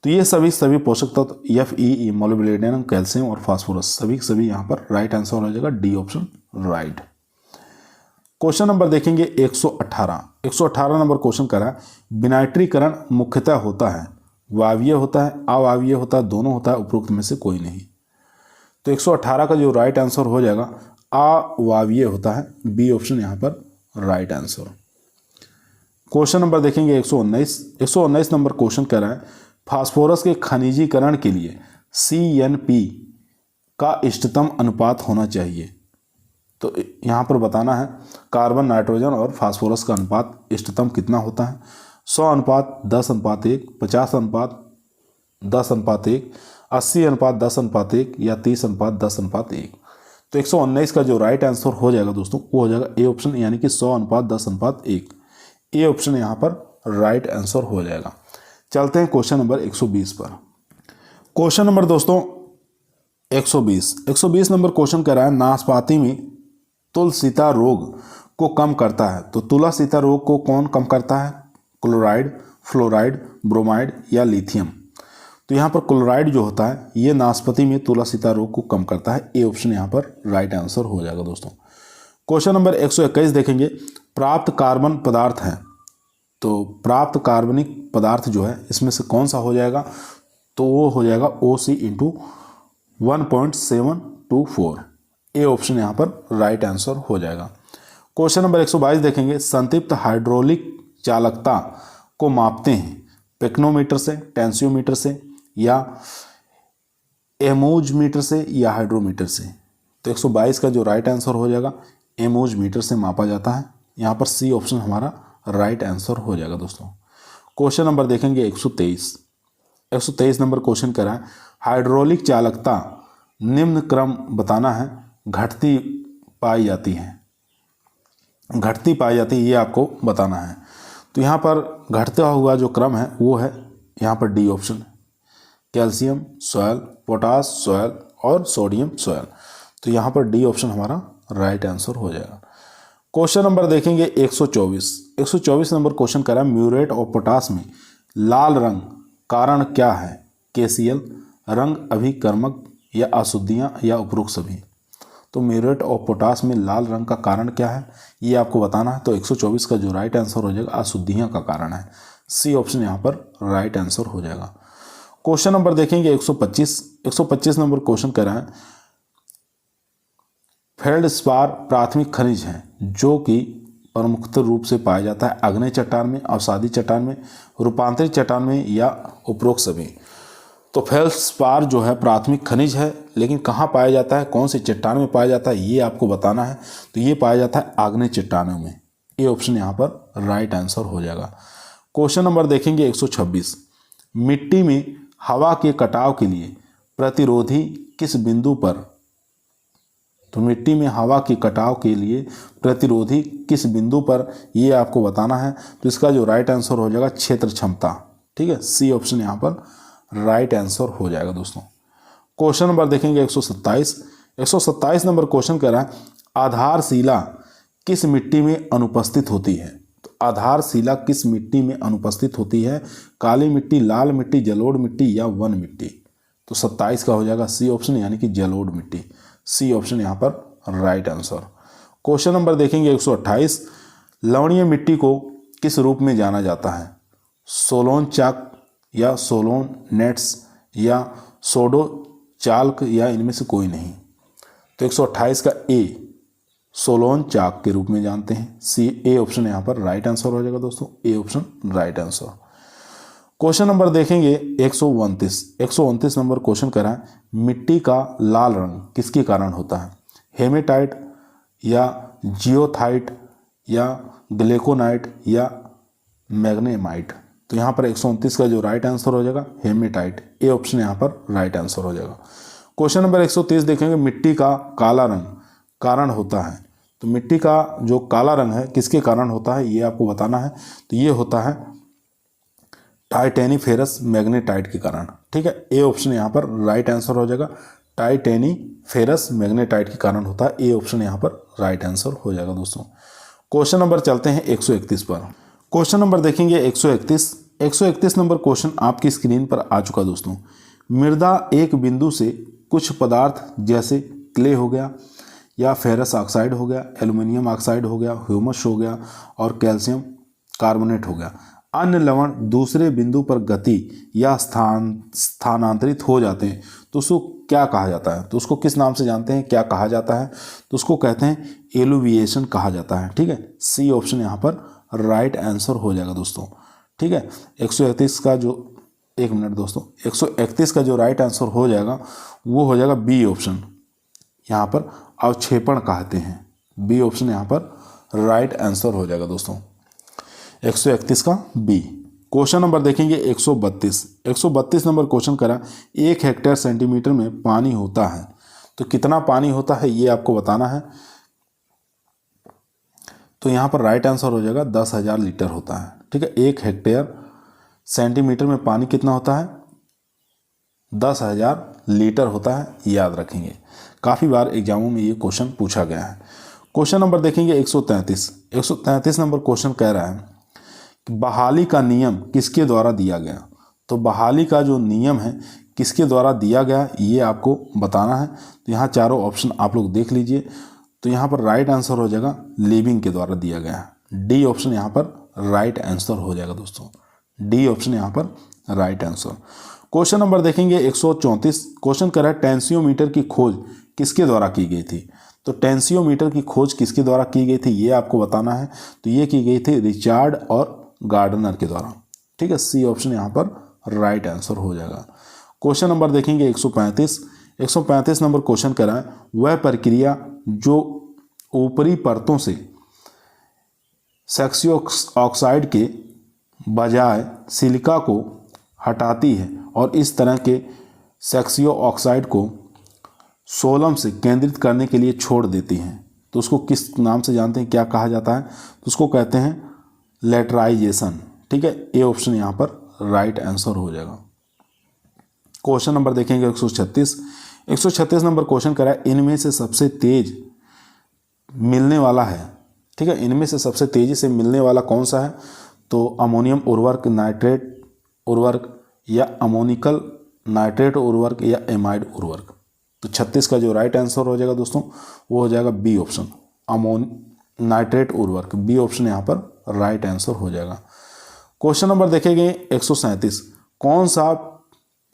तो ये सभी पोषक तत्व Fe, मोलिब्डेनम, कैल्शियम और फास्फोरस सभी यहाँ पर राइट आंसर हो जाएगा, D option right. Question number देखेंगे 118 नंबर क्वेश्चन करा है, विनाइट्रीकरण मुख्यतः होता है वायवीय होता है, अवायवीय होता है, दोनों होता है, उपरोक्त में से कोई नहीं। तो 118 का जो राइट आंसर हो जाएगा अवायवीय होता है, बी ऑप्शन यहाँ पर राइट आंसर। क्वेश्चन नंबर देखेंगे 119 नंबर क्वेश्चन कह रहा है, फास्फोरस के खनिजीकरण के लिए CNP का इष्टतम अनुपात होना चाहिए। तो यहाँ पर बताना है कार्बन, नाइट्रोजन और फास्फोरस का अनुपात इष्टतम कितना होता है? 100:10:1, 50:10:1, 80:10:1 या 30:10:1। तो 119 का जो राइट आंसर हो जाएगा दोस्तों वो हो जाएगा ए ऑप्शन, यानी कि 100:10:1। ए ऑप्शन यहाँ पर राइट आंसर हो जाएगा। चलते हैं क्वेश्चन नंबर 120 पर। क्वेश्चन नंबर दोस्तों 120 नंबर क्वेश्चन कह रहा है, नाशपाती में तुलसीता रोग को कम करता है। तो तुलसीता रोग को कौन कम करता है? क्लोराइड, फ्लोराइड, ब्रोमाइड या लिथियम। तो यहाँ पर क्लोराइड जो होता है ये नाशपाती में तुलसीता रोग को कम करता है, ए ऑप्शन यहाँ पर राइट आंसर हो जाएगा दोस्तों। क्वेश्चन नंबर 121 देखेंगे, प्राप्त कार्बन पदार्थ है। तो प्राप्त कार्बनिक पदार्थ जो है इसमें से कौन सा हो जाएगा? तो वो हो जाएगा OC×1.724, ए ऑप्शन यहाँ पर राइट आंसर हो जाएगा। क्वेश्चन नंबर 122 देखेंगे, संतृप्त हाइड्रोलिक चालकता को मापते हैं पिक्नोमीटर से, टेंसियोमीटर से या एमोजमीटर से या हाइड्रोमीटर से। तो 122 का जो राइट आंसर हो जाएगा एमोजमीटर से मापा जाता है, यहाँ पर सी ऑप्शन हमारा राइट आंसर हो जाएगा दोस्तों। क्वेश्चन नंबर देखेंगे 123 नंबर क्वेश्चन कह रहा है, हाइड्रोलिक चालकता निम्न क्रम बताना है, घटती पाई जाती है ये आपको बताना है। तो यहाँ पर घटता हुआ जो क्रम है वो है यहाँ पर D option, calcium soil, potash soil और सोडियम सॉयल। तो यहाँ पर डी ऑप्शन हमारा राइट आंसर हो जाएगा। क्वेश्चन नंबर देखेंगे 124 नंबर क्वेश्चन कर रहा है, म्यूरेट और पोटास में लाल रंग कारण क्या है? KCl, रंग अभिकर्मक या अशुद्धियाँ या उपरोक्त सभी। तो म्यूरेट और पोटास में लाल रंग का कारण क्या है ये आपको बताना है। तो 124 का जो राइट आंसर हो जाएगा अशुद्धियाँ का कारण है, सी ऑप्शन यहाँ पर राइट आंसर हो जाएगा। क्वेश्चन नंबर देखेंगे 125 नंबर क्वेश्चन कह रहा है, फेल्डस्पार प्राथमिक खनिज है जो कि प्रमुखतः रूप से पाया जाता है आग्नेय चट्टान में, अवसादी चट्टान में, रूपांतरित चट्टान में या उपरोक्त सभी। तो फेल्डस्पार जो है प्राथमिक खनिज है, लेकिन कहाँ पाया जाता है, कौन सी चट्टान में पाया जाता है ये आपको बताना है। तो ये पाया जाता है आग्नेय चट्टानों में, ए ऑप्शन यहाँ पर राइट आंसर हो जाएगा। क्वेश्चन नंबर देखेंगे 126, मिट्टी में हवा के कटाव के लिए प्रतिरोधी किस बिंदु पर? तो मिट्टी में हवा के कटाव के लिए प्रतिरोधी किस बिंदु पर ये आपको बताना है। तो इसका जो राइट आंसर हो जाएगा क्षेत्र क्षमता, ठीक है, सी ऑप्शन यहाँ पर राइट आंसर हो जाएगा दोस्तों। क्वेश्चन नंबर देखेंगे 127 नंबर क्वेश्चन कह रहा है, आधारशिला किस मिट्टी में अनुपस्थित होती है? तो आधारशिला किस मिट्टी में अनुपस्थित होती है? काली मिट्टी, लाल मिट्टी, जलोढ़ मिट्टी या वन मिट्टी। तो 27 का हो जाएगा सी ऑप्शन, यानी कि जलोढ़ मिट्टी, सी ऑप्शन यहाँ पर राइट आंसर। क्वेश्चन नंबर देखेंगे 128, लवणीय मिट्टी को किस रूप में जाना जाता है? सोलोन चाक या सोलोन नेट्स या सोडो चाल्क या इनमें से कोई नहीं। तो 128 का ए सोलोन चाक के रूप में जानते हैं, सी ए ऑप्शन यहाँ पर राइट आंसर हो जाएगा दोस्तों, A option right answer. Question number देखेंगे 129 नंबर क्वेश्चन कह रहा है, मिट्टी का लाल रंग किसके कारण होता है? हेमेटाइट या जियोथाइट या ग्लेकोनाइट या मैग्नेमाइट। तो यहाँ पर 129 का जो राइट आंसर हो जाएगा हेमेटाइट, ए ऑप्शन यहाँ पर राइट आंसर हो जाएगा। क्वेश्चन नंबर 130 देखेंगे, मिट्टी का काला रंग कारण होता है। तो मिट्टी का जो काला रंग है किसके कारण होता है ये आपको बताना है। तो ये होता है टाइटेनीफेरस मैग्नेटाइट के कारण। ठीक है, ए ऑप्शन यहाँ पर राइट आंसर हो जाएगा। टाइटेनीफेरस मैग्नेटाइट के कारण होता है, ए ऑप्शन यहाँ पर राइट आंसर हो जाएगा दोस्तों। क्वेश्चन नंबर चलते हैं 131 पर। क्वेश्चन नंबर देखेंगे 131 नंबर क्वेश्चन आपकी स्क्रीन पर आ चुका दोस्तों। मृदा एक बिंदु से कुछ पदार्थ जैसे क्ले हो गया या फेरस ऑक्साइड हो गया, एल्युमिनियम ऑक्साइड हो गया, ह्यूमस हो गया और कैल्शियम कार्बोनेट हो गया, अन्य लवण दूसरे बिंदु पर गति या स्थानांतरित हो जाते हैं तो उसको क्या कहा जाता है? तो उसको किस नाम से जानते हैं, क्या कहा जाता है? तो उसको कहते हैं एलुविएशन कहा जाता है। ठीक है, सी ऑप्शन यहाँ पर राइट आंसर हो जाएगा दोस्तों। ठीक है, 131 का जो 1 मिनट दोस्तों, 131 का जो राइट आंसर हो जाएगा वो हो जाएगा बी ऑप्शन, यहाँ पर अवक्षेपण कहते हैं। बी ऑप्शन यहाँ पर राइट आंसर हो जाएगा दोस्तों, 131 का बी। क्वेश्चन नंबर देखेंगे 132 नंबर क्वेश्चन करा 1 हेक्टेयर सेंटीमीटर में पानी होता है तो कितना पानी होता है ये आपको बताना है। तो यहाँ पर राइट आंसर हो जाएगा 10,000 लीटर होता है। ठीक है, 1 हेक्टेयर सेंटीमीटर में पानी कितना होता है? 10,000 लीटर होता है, याद रखेंगे। काफ़ी बार एग्जामों में ये क्वेश्चन पूछा गया है। क्वेश्चन नंबर देखेंगे 133 नंबर क्वेश्चन कह रहा है कि बहाली का नियम किसके द्वारा दिया गया? तो बहाली का जो नियम है किसके द्वारा दिया गया ये आपको बताना है। तो यहाँ चारों ऑप्शन आप लोग देख लीजिए। तो यहाँ पर राइट आंसर हो जाएगा लेविंग के द्वारा दिया गया है। डी ऑप्शन यहाँ पर राइट आंसर हो जाएगा दोस्तों, डी ऑप्शन यहाँ पर राइट आंसर। क्वेश्चन नंबर देखेंगे 134 क्वेश्चन कर रहा है टेंसियोमीटर की खोज किसके द्वारा की गई थी? तो टेंसियोमीटर की खोज किसके द्वारा की गई थी ये आपको बताना है। तो ये की गई थी रिचार्ड और गार्डनर के द्वारा। ठीक है, सी ऑप्शन यहाँ पर राइट आंसर हो जाएगा। क्वेश्चन नंबर देखेंगे 135 नंबर क्वेश्चन कर रहा है वह प्रक्रिया जो ऊपरी परतों से सेक्सियो ऑक्साइड के बजाय सिलिका को हटाती है और इस तरह के सेक्सियो ऑक्साइड को सोलम से केंद्रित करने के लिए छोड़ देती हैं तो उसको किस नाम से जानते हैं, क्या कहा जाता है? तो उसको कहते हैं लेटराइजेशन। ठीक है, ए ऑप्शन यहाँ पर राइट आंसर हो जाएगा। क्वेश्चन नंबर देखेंगे 136 नंबर क्वेश्चन करा है इनमें से सबसे तेज मिलने वाला है। ठीक है, इनमें से सबसे तेजी से मिलने वाला कौन सा है? तो अमोनियम उर्वरक, नाइट्रेट उर्वरक या अमोनिकल नाइट्रेट उर्वरक या एमाइड उर्वरक। तो 36 का जो राइट आंसर हो जाएगा दोस्तों वो हो जाएगा बी ऑप्शन, नाइट्रेट उर्वरक। बी ऑप्शन यहाँ पर राइट आंसर हो जाएगा। क्वेश्चन नंबर देखेंगे 137 कौन सा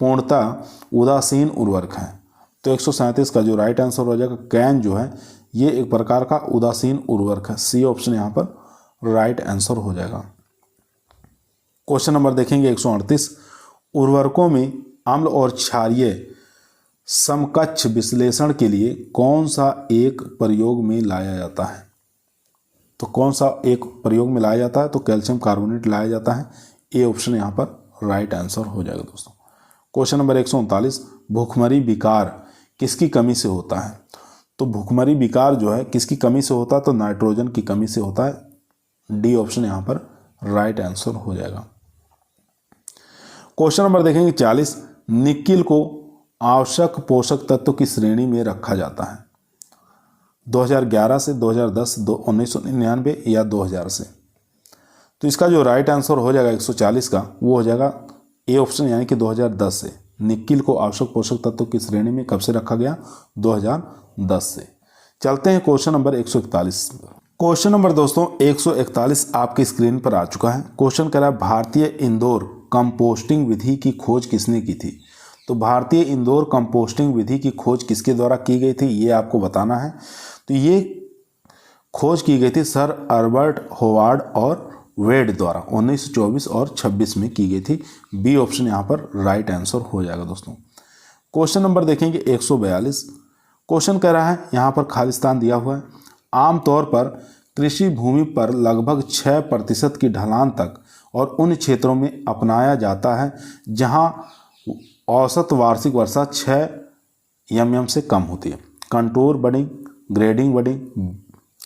पूर्णतः उदासीन उर्वरक है? तो 137 का जो राइट आंसर हो जाएगा कैन जो है ये एक प्रकार का उदासीन उर्वरक है। सी ऑप्शन यहाँ पर राइट आंसर हो जाएगा। क्वेश्चन नंबर देखेंगे 138 उर्वरकों में अम्ल और क्षारीय समकक्ष विश्लेषण के लिए कौन सा एक प्रयोग में लाया जाता है? तो कौन सा एक प्रयोग में लाया जाता है? तो कैल्शियम कार्बोनेट लाया जाता है। ए ऑप्शन यहाँ पर राइट आंसर हो जाएगा दोस्तों। क्वेश्चन नंबर 139 भूखमरी विकार किसकी कमी से होता है? तो भूखमरी विकार जो है किसकी कमी से होता है? तो नाइट्रोजन की कमी से होता है। डी ऑप्शन यहाँ पर राइट आंसर हो जाएगा। क्वेश्चन नंबर देखेंगे 40 निकिल को आवश्यक पोषक तत्व की श्रेणी में रखा जाता है 2011 से, 2010, 1999 या 2000 से। तो इसका जो राइट आंसर हो जाएगा 140 का वो हो जाएगा ए ऑप्शन यानी कि 2010 से। निकिल को आवश्यक पोषक तत्व की श्रेणी में कब से रखा गया? 2010 से। चलते हैं क्वेश्चन नंबर 141। क्वेश्चन नंबर दोस्तों 141 आपकी स्क्रीन पर आ चुका है। क्वेश्चन कह रहा है भारतीय इंदौर कंपोस्टिंग विधि की खोज किसने की थी? तो भारतीय इंदौर कंपोस्टिंग विधि की खोज किसके द्वारा की गई थी ये आपको बताना है। तो ये खोज की गई थी सर अल्बर्ट होवार्ड और वेड द्वारा 1924 और 26 में की गई थी। बी ऑप्शन यहाँ पर राइट आंसर हो जाएगा दोस्तों। क्वेश्चन नंबर देखेंगे 142। क्वेश्चन कह रहा है यहाँ पर खालिस्तान दिया हुआ है आमतौर पर कृषि भूमि पर लगभग 6% की ढलान तक और उन क्षेत्रों में अपनाया जाता है जहां औसत वार्षिक वर्षा 6 mm से कम होती है। Contour budding, grading budding,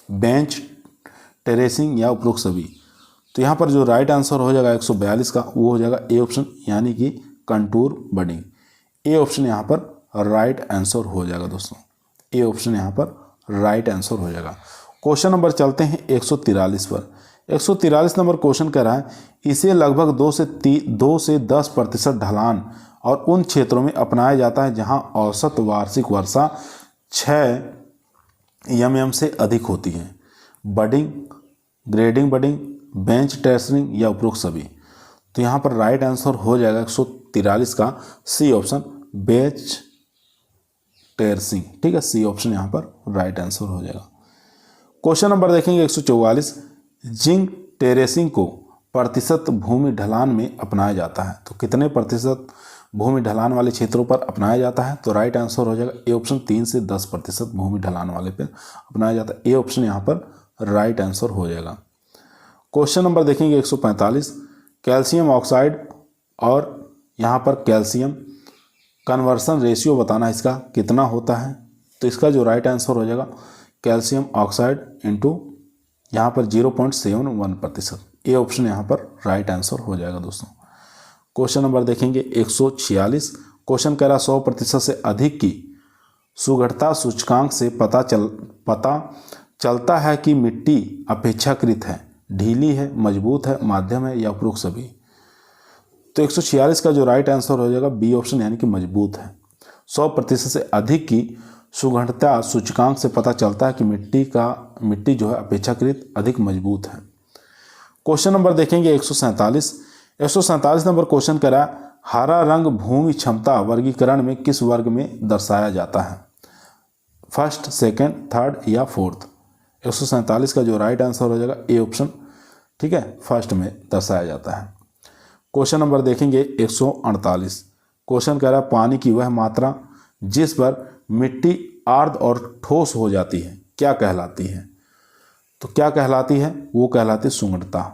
bench, terracing या उपरोक्त सभी। तो यहाँ पर जो राइट आंसर हो जाएगा 142 का वो हो जाएगा ए ऑप्शन, यानी कि कंटूर बडिंग। ए ऑप्शन यहाँ पर राइट आंसर हो जाएगा दोस्तों, ए ऑप्शन यहाँ पर राइट आंसर हो जाएगा। क्वेश्चन नंबर चलते हैं 143 पर। 143 नंबर क्वेश्चन कह रहा है, इसे लगभग 2 से 10% ढलान और उन क्षेत्रों में अपनाया जाता है जहां औसत वार्षिक वर्षा 6 mm से अधिक होती है। Budding, grading budding, bench terracing या उपरोक्त सभी। तो यहाँ पर राइट आंसर हो जाएगा 143 का सी ऑप्शन, बेंच टेरेसिंग। ठीक है, सी ऑप्शन यहाँ पर राइट आंसर हो जाएगा। क्वेश्चन नंबर देखेंगे 144, जिंक टेरेसिंग को प्रतिशत भूमि ढलान में अपनाया जाता है। तो कितने प्रतिशत भूमि ढलान वाले क्षेत्रों पर अपनाया जाता है? तो राइट आंसर हो जाएगा ए ऑप्शन, 3 से 10% भूमि ढलान वाले पर अपनाया जाता है। ए ऑप्शन यहाँ पर राइट आंसर हो जाएगा। क्वेश्चन नंबर देखेंगे 145, कैल्शियम ऑक्साइड और यहाँ पर कैल्शियम कन्वर्सन रेशियो बताना इसका कितना होता है। तो इसका जो राइट आंसर हो जाएगा कैल्शियम ऑक्साइड इंटू यहाँ पर 0.71%। ए ऑप्शन यहाँ पर राइट आंसर हो जाएगा दोस्तों। क्वेश्चन नंबर देखेंगे 146, क्वेश्चन कह रहा 100% से अधिक की सुगढ़ता सूचकांक से पता चलता है कि मिट्टी अपेक्षाकृत है, ढीली है, मजबूत है, माध्यम है या उपरोक्त सभी। तो 146 का जो राइट आंसर हो जाएगा बी ऑप्शन, यानी कि मजबूत है। 100% से अधिक की सुगढ़ता सूचकांक से पता चलता है कि मिट्टी जो है अपेक्षाकृत अधिक मजबूत है। क्वेश्चन नंबर देखेंगे 147। 147 नंबर क्वेश्चन कह रहा है, हरा रंग भूमि क्षमता वर्गीकरण में किस वर्ग में दर्शाया जाता है? फर्स्ट, सेकंड, थर्ड या फोर्थ। 147 का जो राइट आंसर हो जाएगा ए ऑप्शन, ठीक है, फर्स्ट में दर्शाया जाता है। क्वेश्चन नंबर देखेंगे 148। क्वेश्चन कह रहा है, पानी की वह मात्रा जिस पर मिट्टी आर्द्र और ठोस हो जाती है क्या कहलाती है? तो क्या कहलाती है? वो कहलाती है सुगढ़ता।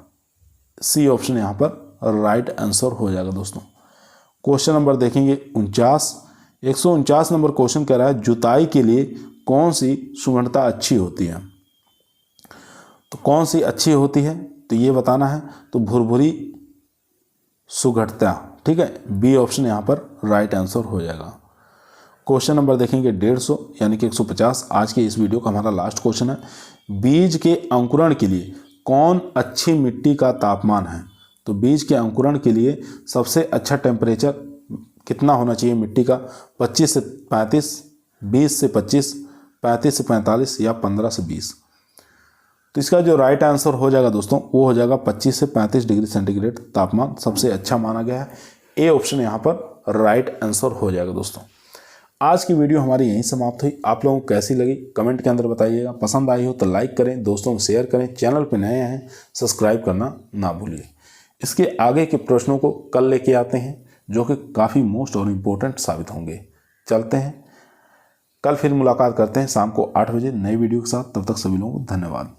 सी ऑप्शन यहाँ पर राइट आंसर हो जाएगा दोस्तों। क्वेश्चन नंबर देखेंगे 49। 149 नंबर क्वेश्चन कह रहा है, जुताई के लिए कौन सी सुगढ़ता अच्छी होती है? तो कौन सी अच्छी होती है तो ये बताना है। तो भुरभुरी सुगढ़ता, ठीक है, बी ऑप्शन यहाँ पर राइट आंसर हो जाएगा। क्वेश्चन नंबर देखेंगे 150 यानी कि 150। आज के इस वीडियो का हमारा लास्ट क्वेश्चन है, बीज के अंकुरण के लिए कौन अच्छी मिट्टी का तापमान है? तो बीज के अंकुरण के लिए सबसे अच्छा टेम्परेचर कितना होना चाहिए मिट्टी का? 25 से 35, 20 से 25, 35 से 45 या 15 से 20। तो इसका जो राइट आंसर हो जाएगा दोस्तों वो हो जाएगा 25 से 35 डिग्री सेंटीग्रेड तापमान सबसे अच्छा माना गया है। ए ऑप्शन यहाँ पर राइट आंसर हो जाएगा दोस्तों। आज की वीडियो हमारी यहीं समाप्त हुई। आप लोगों को कैसी लगी कमेंट के अंदर बताइएगा। पसंद आई हो तो लाइक करें, दोस्तों को शेयर करें, चैनल पर नए हैं सब्सक्राइब करना ना भूलिए। इसके आगे के प्रश्नों को कल लेके आते हैं जो कि काफ़ी मोस्ट और इम्पोर्टेंट साबित होंगे। चलते हैं, कल फिर मुलाकात करते हैं शाम को 8 बजे नई वीडियो के साथ। तब तक सभी लोगों को धन्यवाद।